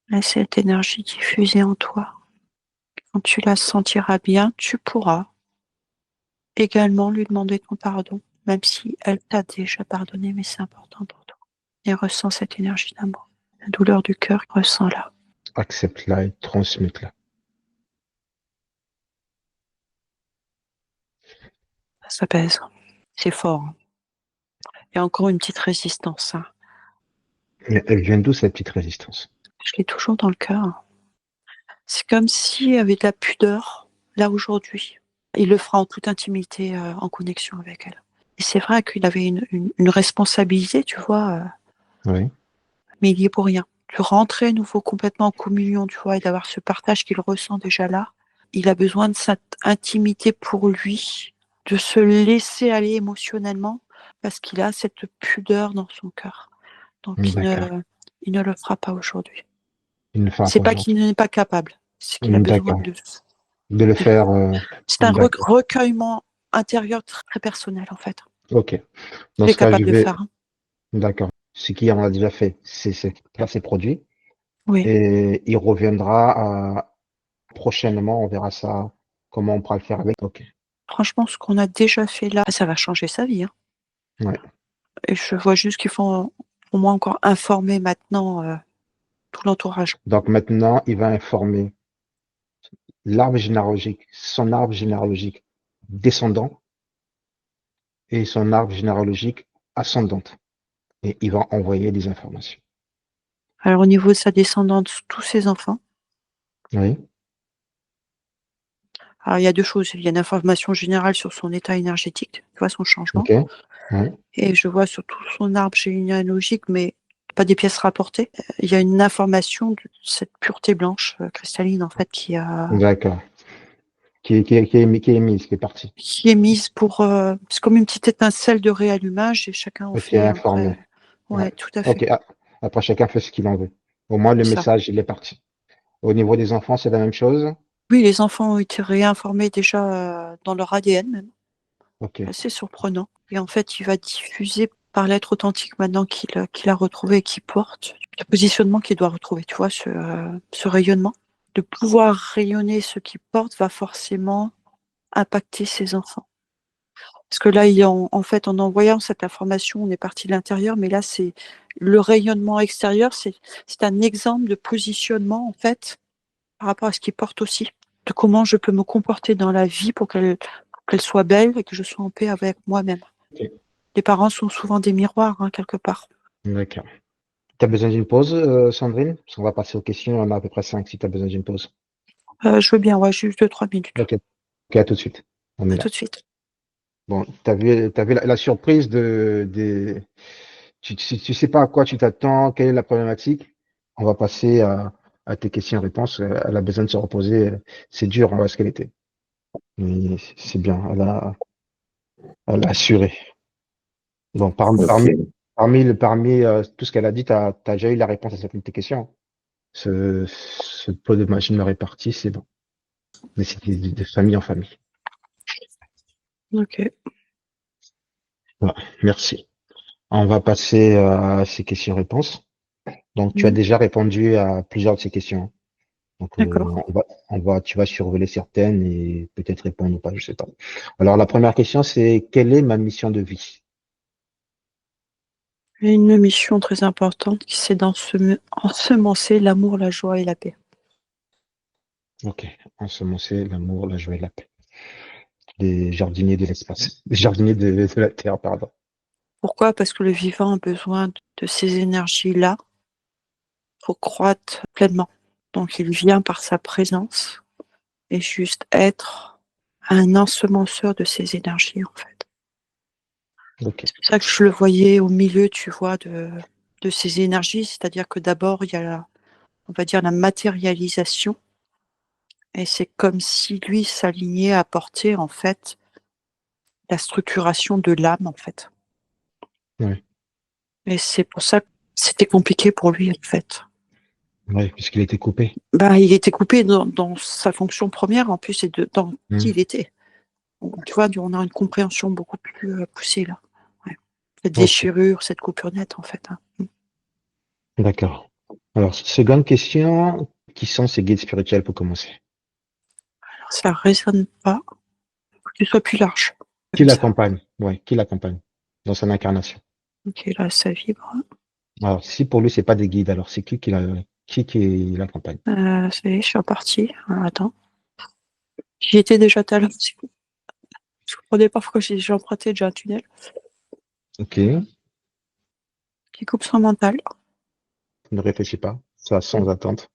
Laisse cette énergie diffuser en toi. Quand tu la sentiras bien, tu pourras également lui demander ton pardon, même si elle t'a déjà pardonné, mais c'est important pour toi. Et ressens cette énergie d'amour. La douleur du cœur, ressens-la. Accepte-la et transmute-la. Ça pèse. C'est fort. Hein. Il y a encore une petite résistance. Hein. Et elle vient d'où cette petite résistance? Je l'ai toujours dans le cœur. C'est comme s'il y avait de la pudeur, là aujourd'hui. Il le fera en toute intimité, en connexion avec elle. Et c'est vrai qu'il avait une responsabilité, tu vois, Oui. mais il y est pour rien. De rentrer à nouveau complètement en communion, tu vois, et d'avoir ce partage qu'il ressent déjà là. Il a besoin de cette intimité pour lui, de se laisser aller émotionnellement, parce qu'il a cette pudeur dans son cœur. Donc D'accord. il ne le fera pas aujourd'hui. Il ne fera C'est pas pas qu'il aujourd'hui. n'est pas capable, c'est qu'il a besoin D'accord. De le de faire. c'est un D'accord. recueillement intérieur très personnel, en fait. Ok. Dans Il est ce cas, je capable de vais. faire. Hein. D'accord. Ce qu'on a déjà fait, là, c'est produit. Oui. Et il reviendra prochainement. On verra ça. Comment on pourra le faire avec. Ok. Franchement, ce qu'on a déjà fait là, ça va changer sa vie. Hein. Ouais. Et je vois juste qu'il faut au moins encore informer maintenant tout l'entourage. Donc maintenant, il va informer l'arbre généalogique, son arbre généalogique descendant et son arbre généalogique ascendante. Et il va envoyer des informations. Alors au niveau de sa descendante, tous ses enfants. Oui. Alors il y a deux choses. Il y a une information générale sur son état énergétique, tu vois, son changement. Ok. Oui. Et je vois surtout son arbre généalogique, mais pas des pièces rapportées. Il y a une information de cette pureté blanche cristalline, en fait, qui D'accord. Qui est mise, qui est partie. est mise pour... c'est comme une petite étincelle de réallumage et chacun en Et qui est fait après. informée. Ouais. Ouais, tout à Ok. fait. Après, chacun fait ce qu'il en veut. Au moins, le Ça. message, il est parti. Au niveau des enfants, c'est la même chose. Oui, les enfants ont été réinformés déjà dans leur ADN même. Ok. Assez surprenant. Et en fait, il va diffuser par l'être authentique maintenant qu'il a retrouvé et qu'il porte, le positionnement qu'il doit retrouver, tu vois, ce rayonnement. De pouvoir rayonner ce qu'il porte va forcément impacter ses enfants. Parce que là, en fait, en envoyant cette information, on est parti de l'intérieur, mais là, c'est le rayonnement extérieur, c'est un exemple de positionnement, en fait, par rapport à ce qu'il porte aussi, de comment je peux me comporter dans la vie pour qu'elle soit belle et que je sois en paix avec moi-même. Ok. Les parents sont souvent des miroirs, hein, quelque part. D'accord. Tu as besoin d'une pause, Sandrine? Parce qu'on va passer aux questions. On a à peu près 5 si tu as besoin d'une pause. Je veux bien, ouais, juste 2-3 minutes. Ok. Ok, à tout de suite. On est À là. tout de suite. Bon, t'as vu la surprise tu sais pas à quoi tu t'attends, quelle est la problématique. On va passer à tes questions-réponses. Elle a besoin de se reposer. C'est dur, hein, ce qu'elle était. Mais c'est bien. Elle a assuré. Bon, Ok. parmi tout ce qu'elle a dit, t'as déjà eu la réponse à certaines de tes questions. Ce pot de machine me répartie, c'est bon. Mais c'est de famille en famille. Ok. Voilà, merci. On va passer à ces questions-réponses. Donc, tu as Mhm. déjà répondu à plusieurs de ces questions. Donc, D'accord. tu vas survoler certaines et peut-être répondre ou pas, je sais pas. Alors, la première question, c'est quelle est ma mission de vie? Une mission très importante qui c'est ensemencer l'amour, la joie et la paix. Ok, ensemencer l'amour, la joie et la paix. Des jardiniers de l'espace. Des jardiniers de la Terre, pardon. Pourquoi? Parce que le vivant a besoin de ces énergies-là pour croître pleinement. Donc il vient par sa présence et juste être un ensemenceur de ces énergies, en fait. Ok, C'est pour ça que je le voyais au milieu, tu vois, de ces énergies, c'est-à-dire que d'abord, il y a, on va dire, la matérialisation, et c'est comme si lui s'alignait à porter, en fait, la structuration de l'âme, en fait. ouais, Et c'est pour ça que c'était compliqué pour lui, en fait. ouais, puisqu'il était coupé. Ben, il était coupé dans sa fonction première, en plus, et dans qui Hmm. il était. Donc, tu vois, on a une compréhension beaucoup plus plus poussé là. Ouais. Cette Ok, déchirure, cette coupure nette en fait. Hein. d'accord. Alors, seconde question, qui sont ces guides spirituels pour commencer? Alors, ça résonne pas. Faut que tu sois plus large. Qui Comme ça. l'accompagne? Ouais, qui l'accompagne dans son incarnation? Ok, là ça vibre. Alors, si pour lui, c'est pas des guides, alors c'est qui l'accompagne? Ça y est, je suis repartie. Alors, attends. J'y étais déjà tout à l'heure. Je comprenais pas pourquoi j'ai emprunté déjà un tunnel Ok, qui coupe son mental. ne réfléchis pas, ça sans attente.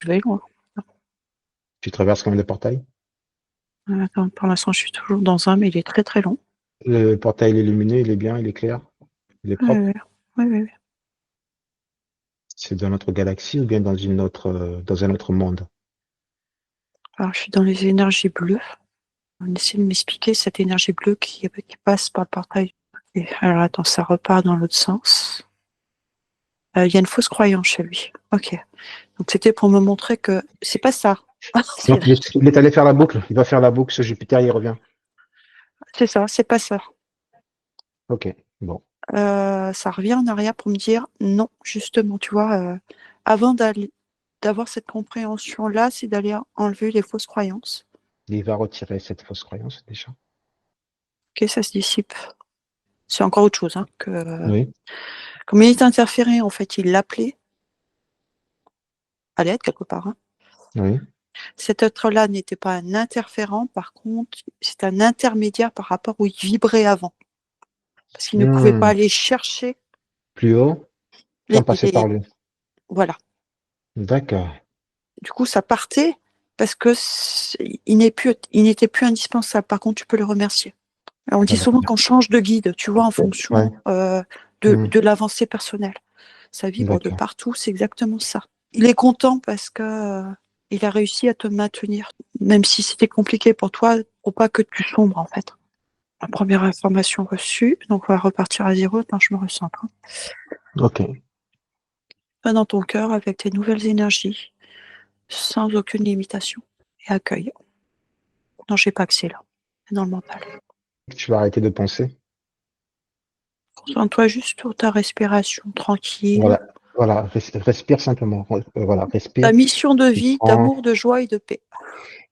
Je vais loin. Tu traverses quand même le portail? Attends, pour l'instant, je suis toujours dans un, mais il est très très long. Le portail il est lumineux, il est bien, il est clair, il est Ouais, propre. ouais, ouais, ouais, ouais. C'est dans notre galaxie ou bien dans un autre monde? Alors, je suis dans les énergies bleues. On essaie de m'expliquer cette énergie bleue qui passe par le portail. Et alors, attends, ça repart dans l'autre sens. Il y a une fausse croyance chez lui. Ok. Donc, c'était pour me montrer que c'est pas ça. Donc, il est allé faire la boucle, il va faire la boucle sur Jupiter, il revient. C'est ça, c'est pas ça. Ok, bon, Ça revient en arrière pour me dire non, justement, tu vois, avant d'avoir cette compréhension-là, c'est d'aller enlever les fausses croyances. il va retirer cette fausse croyance déjà. Ok, ça se dissipe. C'est encore autre chose. Hein, Oui, comme il est interféré, en fait, il l'appelait à l'aide quelque part. Hein. oui. Cet être-là n'était pas un interférent, par contre, c'est un intermédiaire par rapport où il vibrait avant. Parce qu'il ne pouvait pas Hmm, aller chercher plus haut, sans les, passer par lui. voilà. D'accord. Du coup, ça partait parce que il n'était plus indispensable. Par contre, tu peux le remercier. Alors, on dit Voilà. souvent qu'on change de guide, tu vois, en Ouais. fonction Hmm, de l'avancée personnelle. Ça vibre de d'accord. partout, c'est exactement ça. Il est content parce que il a réussi à te maintenir, même si c'était compliqué pour toi, pour pas que tu sombres en fait. La première information reçue, donc on va repartir à zéro. Attends, je me recentre. Hein. Ok. Va dans ton cœur avec tes nouvelles énergies, sans aucune limitation, et accueille. Non, j'ai pas accès là, c'est dans le mental. Tu vas arrêter de penser. Concentre-toi juste sur ta respiration tranquille. Voilà. Voilà. Respire simplement. Voilà. Ta Respire. mission de Tu vie, prends, d'amour, de joie et de paix.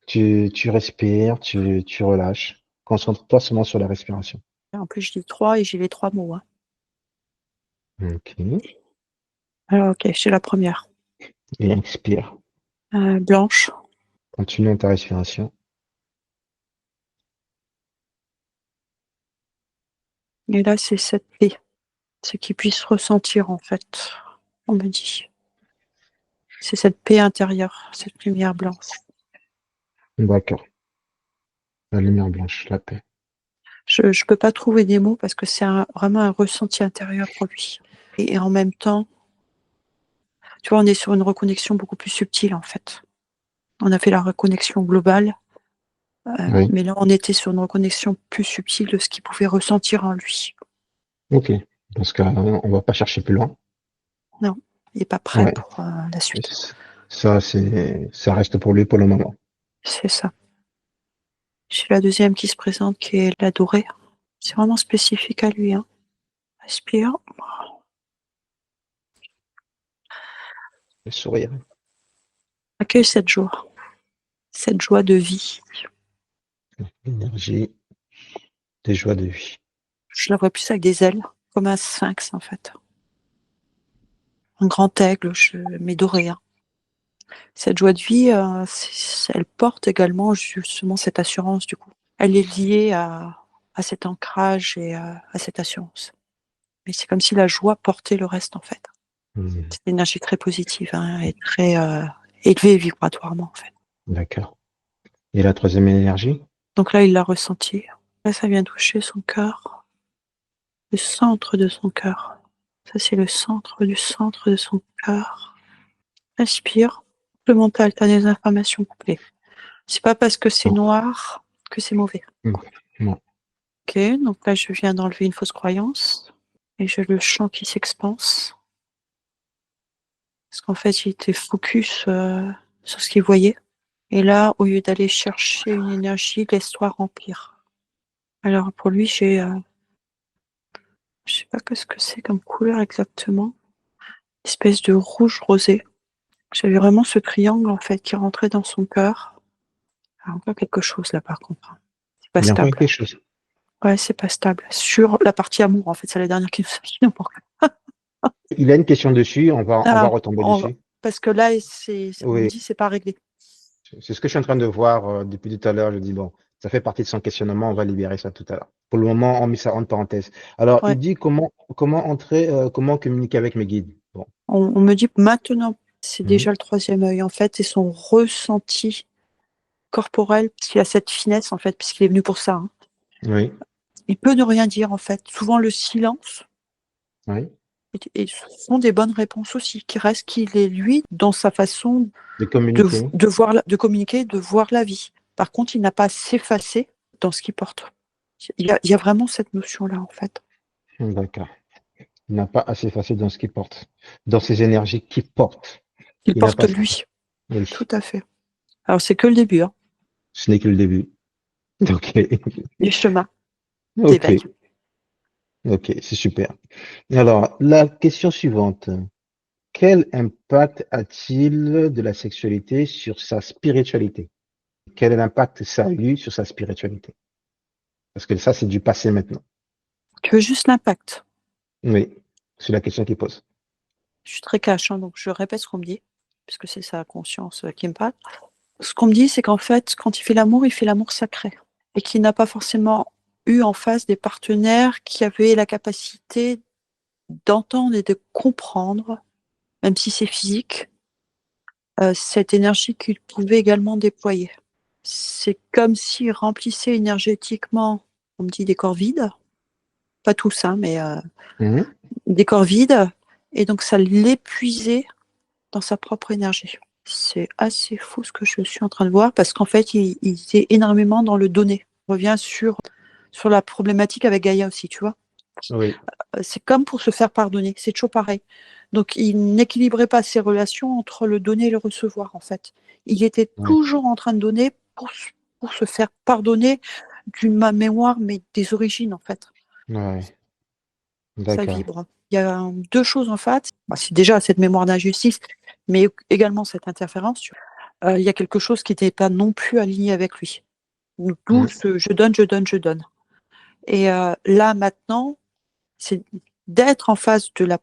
tu respires, tu relâches. Concentre-toi seulement sur la respiration. En plus, je dis trois et j'ai les trois mots. Hein. Ok. Alors, ok, c'est la première. Et expire. Blanche. Continue ta respiration. Et là, c'est cette paix. C'est qu'ils puissent ressentir, en fait. On me dit. C'est cette paix intérieure, cette lumière blanche. D'accord. La lumière blanche, la paix. Je ne peux pas trouver des mots parce que c'est vraiment un ressenti intérieur pour lui. Et en même temps, tu vois, on est sur une reconnexion beaucoup plus subtile, en fait. On a fait la reconnexion globale, Oui. mais là, on était sur une reconnexion plus subtile de ce qu'il pouvait ressentir en lui. Ok. Dans ce cas, on va pas chercher plus loin. Non, il n'est pas prêt Ouais. pour la suite. Ça reste pour lui pour le moment. C'est ça. J'ai la deuxième qui se présente, qui est l'adoré. C'est vraiment spécifique à lui. Hein. Respire. Le sourire. Accueille cette joie de vie. L'énergie des joies de vie. Je la vois plus avec des ailes, comme un sphinx en fait. Un grand aigle, mais doré. Hein. Cette joie de vie, elle porte également justement cette assurance du coup. Elle est liée à cet ancrage et à cette assurance. Mais c'est comme si la joie portait le reste en fait. Hmm. C'est une énergie très positive hein, et très élevée vibratoirement en fait. D'accord. Et la troisième énergie? Donc là, il l'a ressenti. Là, ça vient toucher son cœur, le centre de son cœur. Ça, c'est le centre du centre de son cœur. Respire. Le mental, tu as des informations complètes. C'est pas parce que c'est Non. noir que c'est mauvais. Hmm. Non. Ok, donc là, je viens d'enlever une fausse croyance et je le sens qui s'expanse. Parce qu'en fait, il était focus sur ce qu'il voyait. Et là, au lieu d'aller chercher une énergie, laisse-toi remplir. Alors pour lui, je sais pas ce que c'est comme couleur exactement. Espèce de rouge rosé. J'avais vraiment ce triangle en fait qui rentrait dans son cœur. Il y a encore quelque chose là par contre. C'est pas Il y a encore stable. quelque chose. Ouais, c'est pas stable. Sur la partie amour, en fait, c'est la dernière qui nous manque. Il a une question dessus, on va Ah, retomber dessus. parce que là, on me Oui, dit c'est pas réglé. c'est ce que je suis en train de voir depuis tout à l'heure. Je dis, bon, ça fait partie de son questionnement, on va libérer ça tout à l'heure. Pour le moment, on met ça en parenthèse. Alors, Ouais. il dit comment entrer, comment communiquer avec mes guides. Bon. On me dit maintenant, c'est Mhm. déjà le troisième œil, en fait, et son ressenti corporel, parce qu'il a cette finesse, en fait, puisqu'il est venu pour ça. Hein. Oui, Il peut ne rien dire, en fait. Souvent, le silence, oui. et ce sont des bonnes réponses aussi, qui reste qu'il est, lui, dans sa façon De communiquer. de communiquer, de voir la vie. Par contre, il n'a pas à s'effacer dans ce qu'il porte. Il y a vraiment cette notion-là, en fait. D'accord. Il n'a pas assez facile dans ce qu'il porte, dans ses énergies qu'il porte. Il Il n'a porte pas. lui, Oui, tout à fait. Alors, c'est que le début hein, ce n'est que le début. Ok, du chemin ok, d'éveil. ok, c'est super. Alors, la question suivante. Quel impact a-t-il de la sexualité sur sa spiritualité? Quel est l'impact ça a eu sur sa spiritualité? Parce que ça, c'est du passé maintenant. Tu veux juste l'impact. Oui, c'est la question qu'il pose. Je suis très cash, hein, donc je répète ce qu'on me dit, puisque c'est sa conscience qui me parle. Ce qu'on me dit, c'est qu'en fait, quand il fait l'amour sacré. Et qu'il n'a pas forcément eu en face des partenaires qui avaient la capacité d'entendre et de comprendre, même si c'est physique, cette énergie qu'il pouvait également déployer. C'est comme s'il remplissait énergétiquement, on me dit des corps vides, pas tous, hein, mais Mhm. des corps vides, et donc ça l'épuisait dans sa propre énergie. C'est assez fou ce que je suis en train de voir, parce qu'en fait, il était énormément dans le donner. On revient sur la problématique avec Gaïa aussi, tu vois. Oui, C'est comme pour se faire pardonner, c'est toujours pareil. Donc, il n'équilibrait pas ses relations entre le donner et le recevoir, en fait. Il était oui, toujours en train de donner pour se faire pardonner d'une mémoire, mais des origines, en fait. ouais, Ça d'accord. vibre. Il y a deux choses, en fait. Bah, c'est déjà cette mémoire d'injustice, mais également cette interférence. Il y a quelque chose qui n'était pas non plus aligné avec lui. D'où Mhm. ce je donne, je donne, je donne. Et là, maintenant, c'est d'être en face de la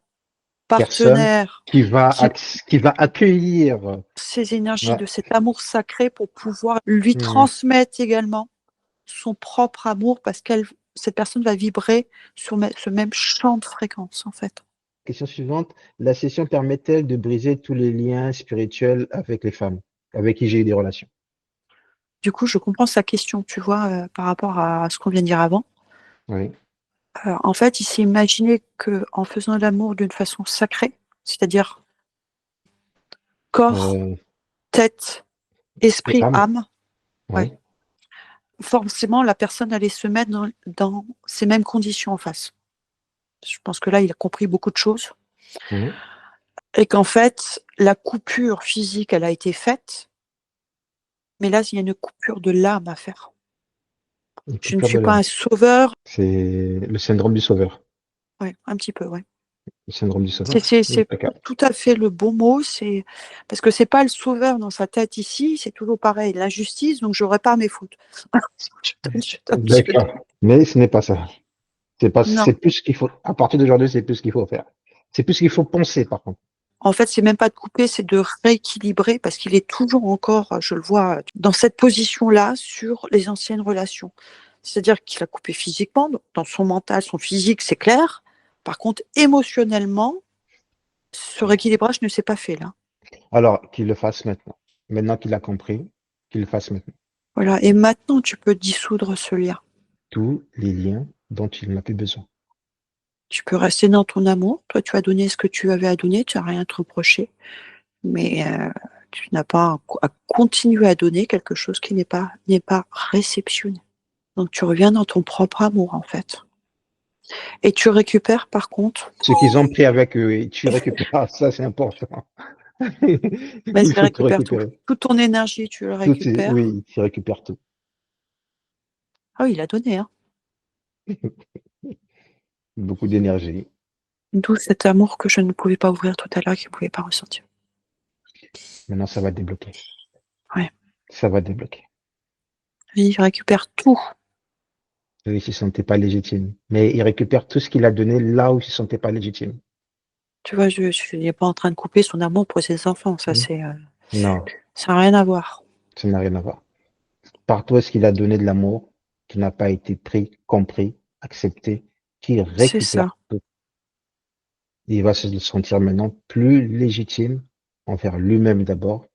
Personne partenaire qui va, qui qui va accueillir. ces énergies Ouais. de cet amour sacré pour pouvoir lui Mhm. transmettre également son propre amour parce qu'elle cette personne va vibrer sur ce même champ de fréquence en fait. Question suivante. La session permet-elle de briser tous les liens spirituels avec les femmes avec qui j'ai eu des relations? Du coup, je comprends sa question, tu vois, par rapport à ce qu'on vient de dire avant. Oui. En fait, il s'est imaginé que en faisant l'amour d'une façon sacrée, c'est-à-dire corps, Euh, tête, et esprit, âme. âme, ouais, Oui. forcément la personne allait se mettre dans ces mêmes conditions en face. Je pense que là, il a compris beaucoup de choses. Mhm. Et qu'en fait, la coupure physique, elle a été faite, mais là, il y a une coupure de l'âme à faire. Une Je ne coupure de suis pas l'âme. un sauveur, C'est le syndrome du sauveur. ouais, un petit peu, ouais. Le syndrome du C'est sauveur. c'est- c'est D'accord. tout à fait le bon mot, c'est parce que c'est pas le sauveur dans sa tête ici, c'est toujours pareil, l'injustice, donc je répare mes fautes. Je donne, je donne, je donne. D'accord. Mais ce n'est pas ça. C'est pas, Non, c'est plus ce qu'il faut. À partir d'aujourd'hui, c'est plus ce qu'il faut faire. C'est plus ce qu'il faut penser, par contre. en fait, c'est même pas de couper, c'est de rééquilibrer parce qu'il est toujours encore, je le vois, dans cette position-là sur les anciennes relations. C'est-à-dire qu'il a coupé physiquement, dans son mental, son physique, c'est clair. Par contre, émotionnellement, ce rééquilibrage ne s'est pas fait là. Alors, qu'il le fasse maintenant. Maintenant qu'il a compris, qu'il le fasse maintenant. Voilà. Et maintenant, tu peux dissoudre ce lien. Tous les liens dont il n'a plus besoin. Tu peux rester dans ton amour. Toi, tu as donné ce que tu avais à donner, tu n'as rien à te reprocher. Mais tu n'as pas à continuer à donner quelque chose qui n'est pas réceptionné. Donc tu reviens dans ton propre amour en fait. Et tu récupères par contre, Ce qu'ils ont pris avec eux, et tu récupères. Ça, c'est important. ben, Il tu faut tout récupères tout. récupérer. Toute ton énergie, tu le Tout récupères. oui, tu récupères tout. Ah oui, il a donné, hein. Beaucoup d'énergie. D'où cet amour que je ne pouvais pas ouvrir tout à l'heure, qu'il ne pouvait pas ressentir. Maintenant, ça va débloquer. Ouais. Ça va débloquer. Il récupère tout. Il ne se sentait pas légitime. Mais il récupère tout ce qu'il a donné là où il ne se sentait pas légitime. Tu vois, je n'ai pas en train de couper son amour pour ses enfants. Ça, Non, ça n'a rien à voir. ça n'a rien à voir. Partout où est-ce qu'il a donné de l'amour, qui n'a pas été pris, compris, accepté, qui C'est récupère ça. tout. Il va se sentir maintenant plus légitime envers lui-même d'abord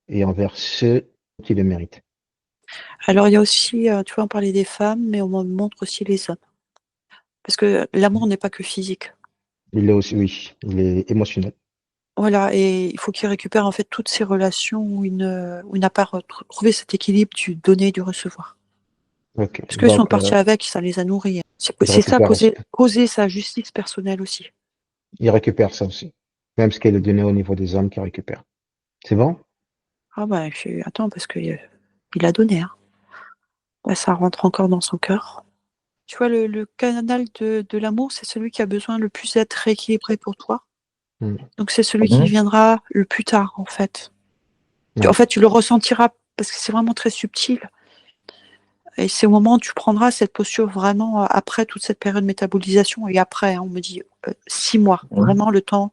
et envers ceux qui le méritent. Alors, il y a aussi, tu vois, on parlait des femmes, mais on montre aussi les hommes. Parce que l'amour n'est pas que physique. Il est aussi, oui, il est émotionnel. Voilà, et il faut qu'il récupère en fait toutes ces relations où il n'a pas retrouvé cet équilibre du donner et du recevoir. Ok, Parce qu'ils sont donc partis avec, ça les a nourris. il C'est ça, récupère aussi. causer sa justice personnelle aussi. Il récupère ça aussi. Même ce qu'elle est donné au niveau des hommes qui récupèrent. C'est bon? Ah bah, attends, parce que il a donné. Hein. Ouais, ça rentre encore dans son cœur. Tu vois, le canal de l'amour, c'est celui qui a besoin le plus d'être rééquilibré pour toi. Donc c'est celui qui viendra le plus tard, en fait. Ouais. En fait, tu le ressentiras parce que c'est vraiment très subtil. Et c'est au moment où tu prendras cette posture vraiment après toute cette période de métabolisation. Et après, hein, on me dit 6 mois, vraiment le temps.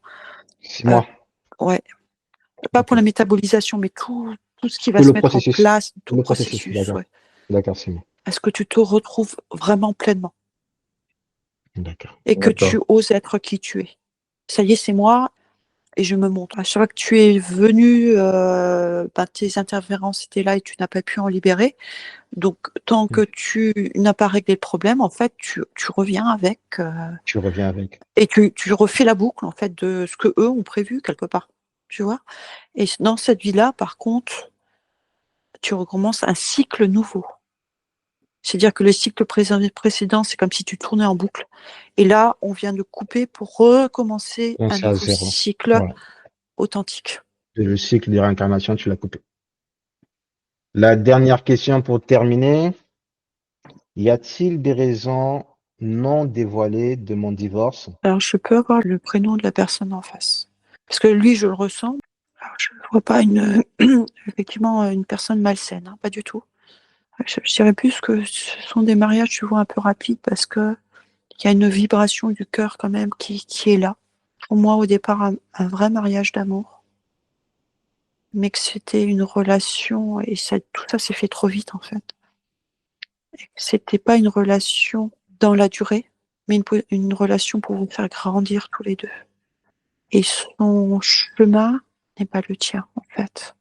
6 mois. Ouais. Pas pour Ok. la métabolisation, mais tout ce qui va Tout se le mettre en processus. place, Tout tout le le processus. processus. D'accord. Ouais. D'accord, 6 mois. Est-ce que tu te retrouves vraiment pleinement D'accord. et que tu oses être qui tu es? Ça y est, c'est moi et je me montre. À chaque fois que tu es venu, tes interférences étaient là et tu n'as pas pu en libérer. Donc, tant que tu n'as pas réglé le problème, en fait, tu reviens avec Tu reviens avec. et tu refais la boucle en fait de ce que eux ont prévu quelque part. Tu vois? Et dans cette vie-là, par contre, tu recommences un cycle nouveau. C'est-à-dire que le cycle précédent, c'est comme si tu tournais en boucle. Et là, on vient de couper pour recommencer Donc un c'est à nouveau zéro. cycle Voilà. authentique. Le cycle de réincarnation, tu l'as coupé. La dernière question pour terminer. Y a-t-il des raisons non dévoilées de mon divorce? Alors, je peux avoir le prénom de la personne en face. Parce que lui, je le ressens. Alors, je ne vois pas effectivement une personne malsaine, hein, pas du tout. Je dirais plus que ce sont des mariages, tu vois, un peu rapides parce que il y a une vibration du cœur quand même qui est là. Pour moi, au départ, un vrai mariage d'amour. Mais que c'était une relation et tout ça s'est fait trop vite en fait. Et que c'était pas une relation dans la durée, mais une relation pour vous faire grandir tous les deux. Et son chemin n'est pas le tien en fait.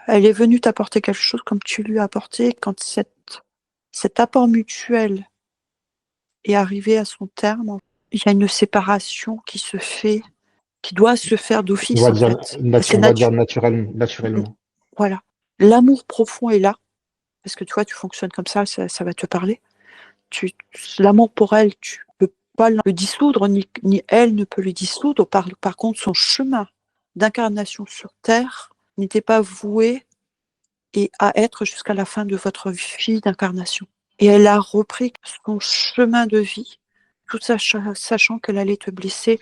Elle est venue t'apporter quelque chose comme tu lui as apporté quand cet apport mutuel est arrivé à son terme. Il y a une séparation qui se fait, qui doit se faire On d'office va en dire, fait. C'est on va dire naturellement. Voilà. L'amour profond est là, parce que tu vois, tu fonctionnes comme ça va te parler. L'amour pour elle, tu peux pas le dissoudre, ni elle ne peut le dissoudre. Par contre, son chemin d'incarnation sur Terre n'était pas voué et à être jusqu'à la fin de votre vie d'incarnation. Et elle a repris son chemin de vie, tout sachant qu'elle allait te blesser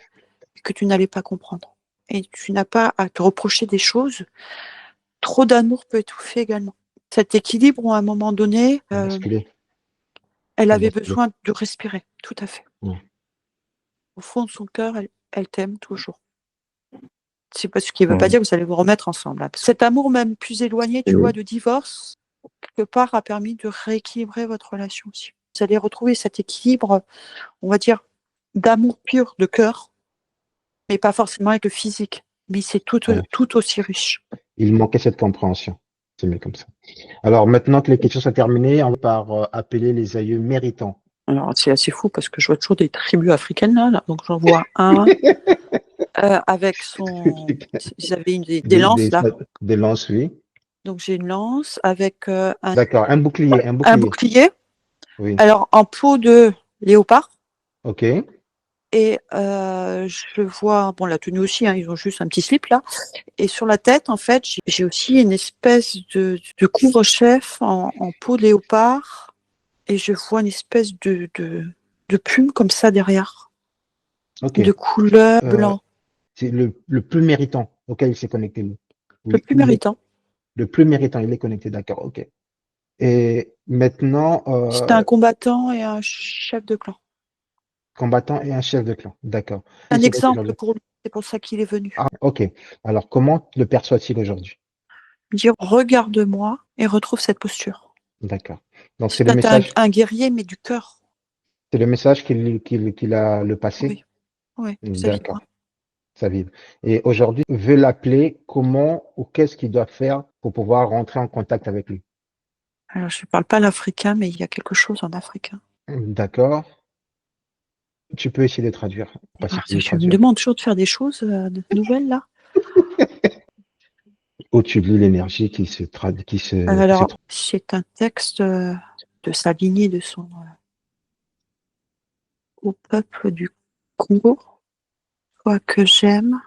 et que tu n'allais pas comprendre. Et tu n'as pas à te reprocher des choses. Trop d'amour peut étouffer également. Cet équilibre, à un moment donné, elle avait besoin de respirer, tout à fait. Ouais. Au fond de son cœur, elle t'aime toujours. C'est pas ce qui ne veut pas dire que vous allez vous remettre ensemble. Hein. Cet amour même plus éloigné, tu vois, de divorce, quelque part, a permis de rééquilibrer votre relation aussi. Vous allez retrouver cet équilibre, on va dire, d'amour pur, de cœur, mais pas forcément avec le physique. Mais c'est tout aussi riche. Il manquait cette compréhension. C'est mieux comme ça. Alors, maintenant que les questions sont terminées, on va par appeler les aïeux méritants. Alors, c'est assez fou parce que je vois toujours des tribus africaines là. Donc, j'en vois un avec son. Ils avaient des lances là. Des lances, oui. Donc, j'ai une lance avec D'accord, un bouclier. un bouclier. Oui. Alors, en peau de léopard. Ok. Et je vois, bon, la tenue aussi, hein, ils ont juste un petit slip là. Et sur la tête, en fait, j'ai aussi une espèce de couvre-chef en peau de léopard et je vois une espèce de plume comme ça derrière, Ok. de couleur Euh, blanc. c'est le plus méritant auquel il s'est connecté, lui. Le Oui, plus méritant. le plus méritant, il est connecté, d'accord, ok. Et maintenant, C'était un combattant et un chef de clan. combattant et un chef de clan, d'accord. Il Un se connecte exemple aujourd'hui. pour lui, c'est pour ça qu'il est venu. Ah, ok. Alors, comment le perçoit-il aujourd'hui? Dire regarde-moi et retrouve cette posture. D'accord. Donc, C'est un guerrier, mais du cœur. c'est le message qu'il a le passé? Oui, oui, ça D'accord, vibre. ça vibre. Et aujourd'hui, veut l'appeler comment ou qu'est-ce qu'il doit faire pour pouvoir rentrer en contact avec lui? Alors, je ne parle pas l'africain, mais il y a quelque chose en africain. D'accord. Tu peux essayer de traduire. Pas si tu veux Je me traduire. demande toujours de faire des choses nouvelles, là. Ou tu lis l'énergie qui se traduit, Alors, c'est un texte de sa lignée, au peuple du Congo. Toi que j'aime,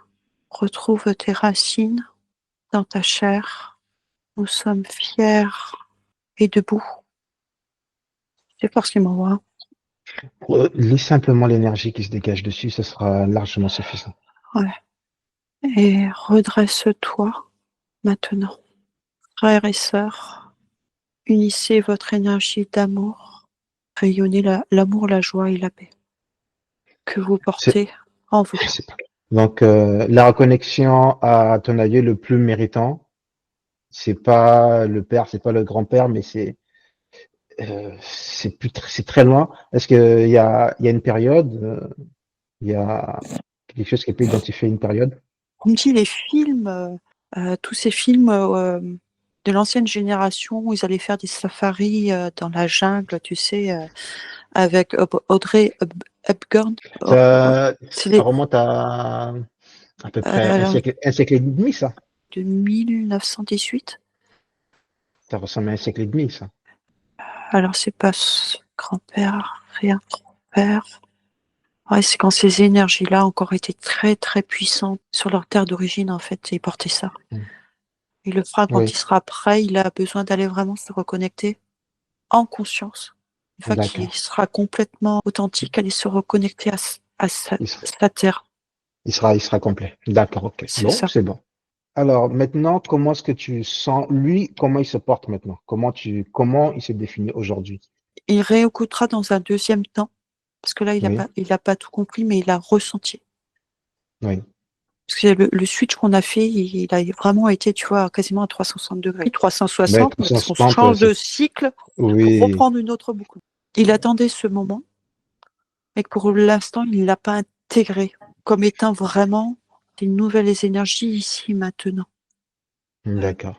retrouve tes racines dans ta chair. Nous sommes fiers et debout. C'est parce qu'il m'envoie. lis simplement l'énergie qui se dégage dessus, ce sera largement suffisant. Ouais. Et redresse-toi maintenant. Frères et sœurs, unissez votre énergie d'amour. Rayonnez l'amour, la joie et la paix que vous C'est, portez en vous. c'est pas- Donc, la reconnexion à ton aïeux le plus méritant, c'est pas le père, c'est pas le grand-père, mais c'est très loin. Est-ce qu'il y a une période, il y a quelque chose qui peut identifier une période? On me dit les films, tous ces films de l'ancienne génération où ils allaient faire des safaris dans la jungle, tu sais, avec Audrey Hepburn. C'est Ça remonte à peu près alors, un siècle et demi, ça. de 1918. Ça ressemble à un siècle et demi, ça. Alors, c'est pas grand-père, rien, grand-père. Ouais, c'est quand ces énergies-là encore étaient très, très puissantes sur leur terre d'origine, en fait, ils portaient ça. Mm. Il le fera quand Oui, il sera prêt, il a besoin d'aller vraiment se reconnecter en conscience. Une fois qu'il d'accord. sera complètement authentique, aller se reconnecter à Il sera, sa terre. il sera complet. D'accord, ok. C'est Bon, ça. c'est bon. Alors, maintenant, comment est-ce que tu sens, lui, comment il se porte maintenant? Comment il se définit aujourd'hui? Il réécoutera dans un deuxième temps, parce que là, Oui, il a pas tout compris, mais il a ressenti. oui. Parce que le switch qu'on a fait, il a vraiment été, tu vois, quasiment à 360 degrés. Mais 360, parce qu'on 360, change de cycle pour oui, reprendre une autre boucle. Il attendait ce moment, mais que pour l'instant, il ne l'a pas intégré comme étant vraiment des nouvelles énergies ici, maintenant. d'accord.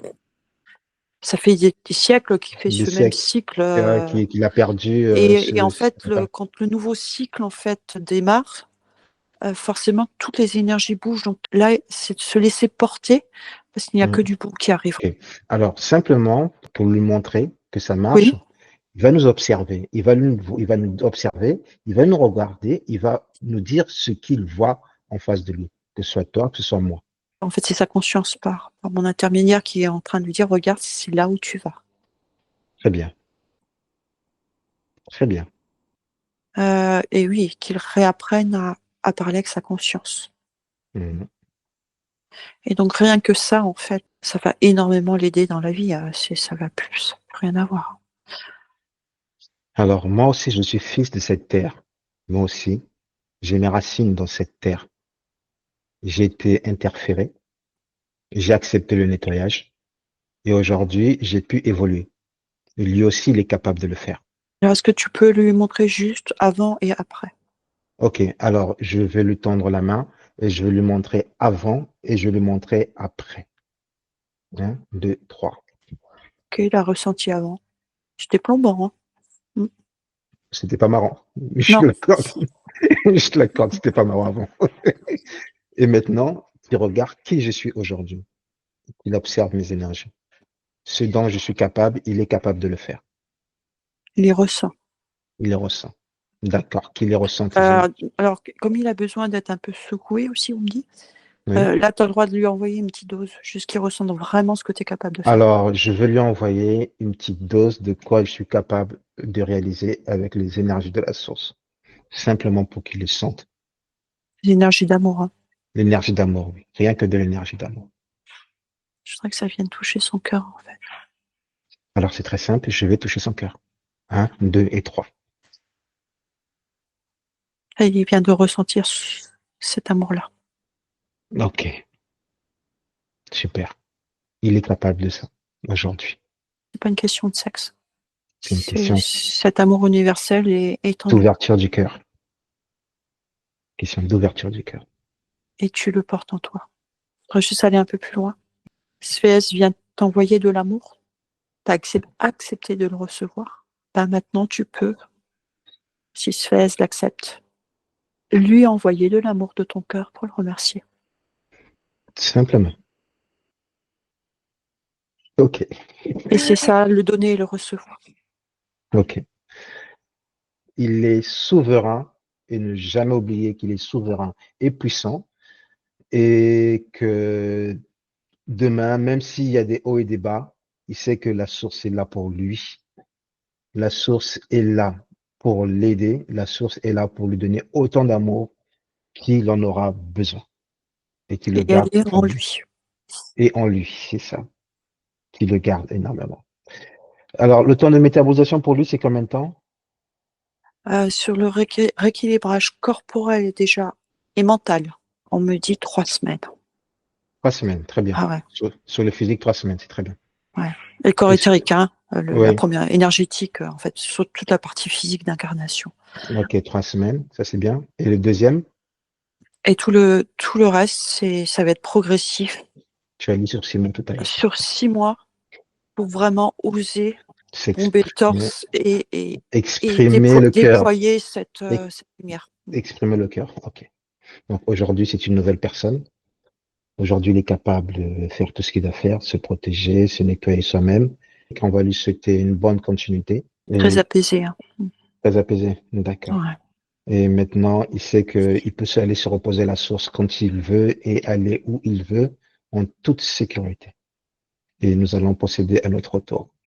Ça fait des siècles qu'il fait Des ce même siècles cycle. qu'il a perdu Et en fait, ce- quand le nouveau cycle en fait démarre, forcément, toutes les énergies bougent. Donc là, c'est de se laisser porter parce qu'il n'y a que Mm. du bon qui arrive. Ok. Alors, simplement, pour lui montrer que ça marche, Oui, il va nous observer. Il va nous observer, il va nous regarder, il va nous dire ce qu'il voit en face de lui, que ce soit toi, que ce soit moi. en fait, c'est sa conscience par mon intermédiaire qui est en train de lui dire, regarde, c'est là où tu vas. Très bien, très bien. Et oui, qu'il réapprenne à parler avec sa conscience. Mhm. Et donc rien que ça, en fait, ça va énormément l'aider dans la vie. Ça va plus, ça n'a plus rien à voir. Alors, moi aussi, je suis fils de cette terre. Moi aussi, j'ai mes racines dans cette terre. J'ai été interféré, j'ai accepté le nettoyage et aujourd'hui, j'ai pu évoluer. Lui aussi, il est capable de le faire. Alors, est-ce que tu peux lui montrer juste avant et après? Ok, alors je vais lui tendre la main et je vais lui montrer avant et je vais lui montrer après. Un, deux, trois. Qu'il a ressenti avant. J'étais plombant, hein. Mm. C'était pas marrant. Je te Non, l'accorde. Je te l'accorde, c'était pas marrant avant. Et maintenant, il regarde qui je suis aujourd'hui. Il observe mes énergies. Ce dont je suis capable, il est capable de le faire. il les ressent. Il les ressent. D'accord, qu'il les ressent, tes Euh, énergies. alors, comme il a besoin d'être un peu secoué aussi, on me dit, Oui. Là, tu as le droit de lui envoyer une petite dose, juste qu'il ressente vraiment ce que tu es capable de faire. Alors, je vais lui envoyer une petite dose de quoi je suis capable de réaliser avec les énergies de la source. Simplement pour qu'il le sente. L'énergie d'amour. Hein. L'énergie d'amour, oui. Rien que de l'énergie d'amour. Je voudrais que ça vienne toucher son cœur, en fait. Alors, c'est très simple. Je vais toucher son cœur. 1, 2 et 3. Et il vient de ressentir cet amour-là. Ok. Super. Il est capable de ça aujourd'hui. C'est pas une question de sexe. C'est une question Cet amour universel est étendu. d'ouverture du cœur. Question d'ouverture du cœur. Et tu le portes en toi. Il faudrait juste aller un peu plus loin. Sphéès vient t'envoyer de l'amour. Tu as accepté de le recevoir. Ben maintenant, tu peux, si Sphéès l'accepte, lui envoyer de l'amour de ton cœur pour le remercier. Simplement. Ok. Et c'est ça, le donner et le recevoir. Ok. Il est souverain et ne jamais oublier qu'il est souverain et puissant et que demain, même s'il y a des hauts et des bas, il sait que la source est là pour lui. La source est là pour l'aider. La source est là pour lui donner autant d'amour qu'il en aura besoin et qu'il le Et elle garde est en en lui. lui. Et en lui, c'est ça, qu'il le garde énormément. Alors, le temps de métabolisation pour lui, c'est combien de temps? Sur le rééquilibrage corporel et mental, on me dit 3 semaines. 3 semaines, très bien. Ah ouais, Sur le physique, 3 semaines, c'est très bien. ouais. Et le corps Est-ce- éthérique, hein, la Oui, première énergétique, en fait, sur toute la partie physique d'incarnation. ok, 3 semaines, ça c'est bien. Et le deuxième, Et tout le reste, ça va être progressif tu as lu sur Simon tout à l'heure. sur 6 mois pour vraiment oser bomber le S'exprimer, torse et exprimer le cœur. déployer cette Ex- lumière. Exprimer le cœur, ok. Donc aujourd'hui, c'est une nouvelle personne. Aujourd'hui, il est capable de faire tout ce qu'il doit faire, se protéger, se nettoyer soi-même. On va lui souhaiter une bonne continuité. Très Et apaisé. Hein. très apaisé, d'accord. Ouais. Et maintenant, il sait qu'il peut aller se reposer à la source quand il veut et aller où il veut en toute sécurité. Et nous allons procéder à notre tour.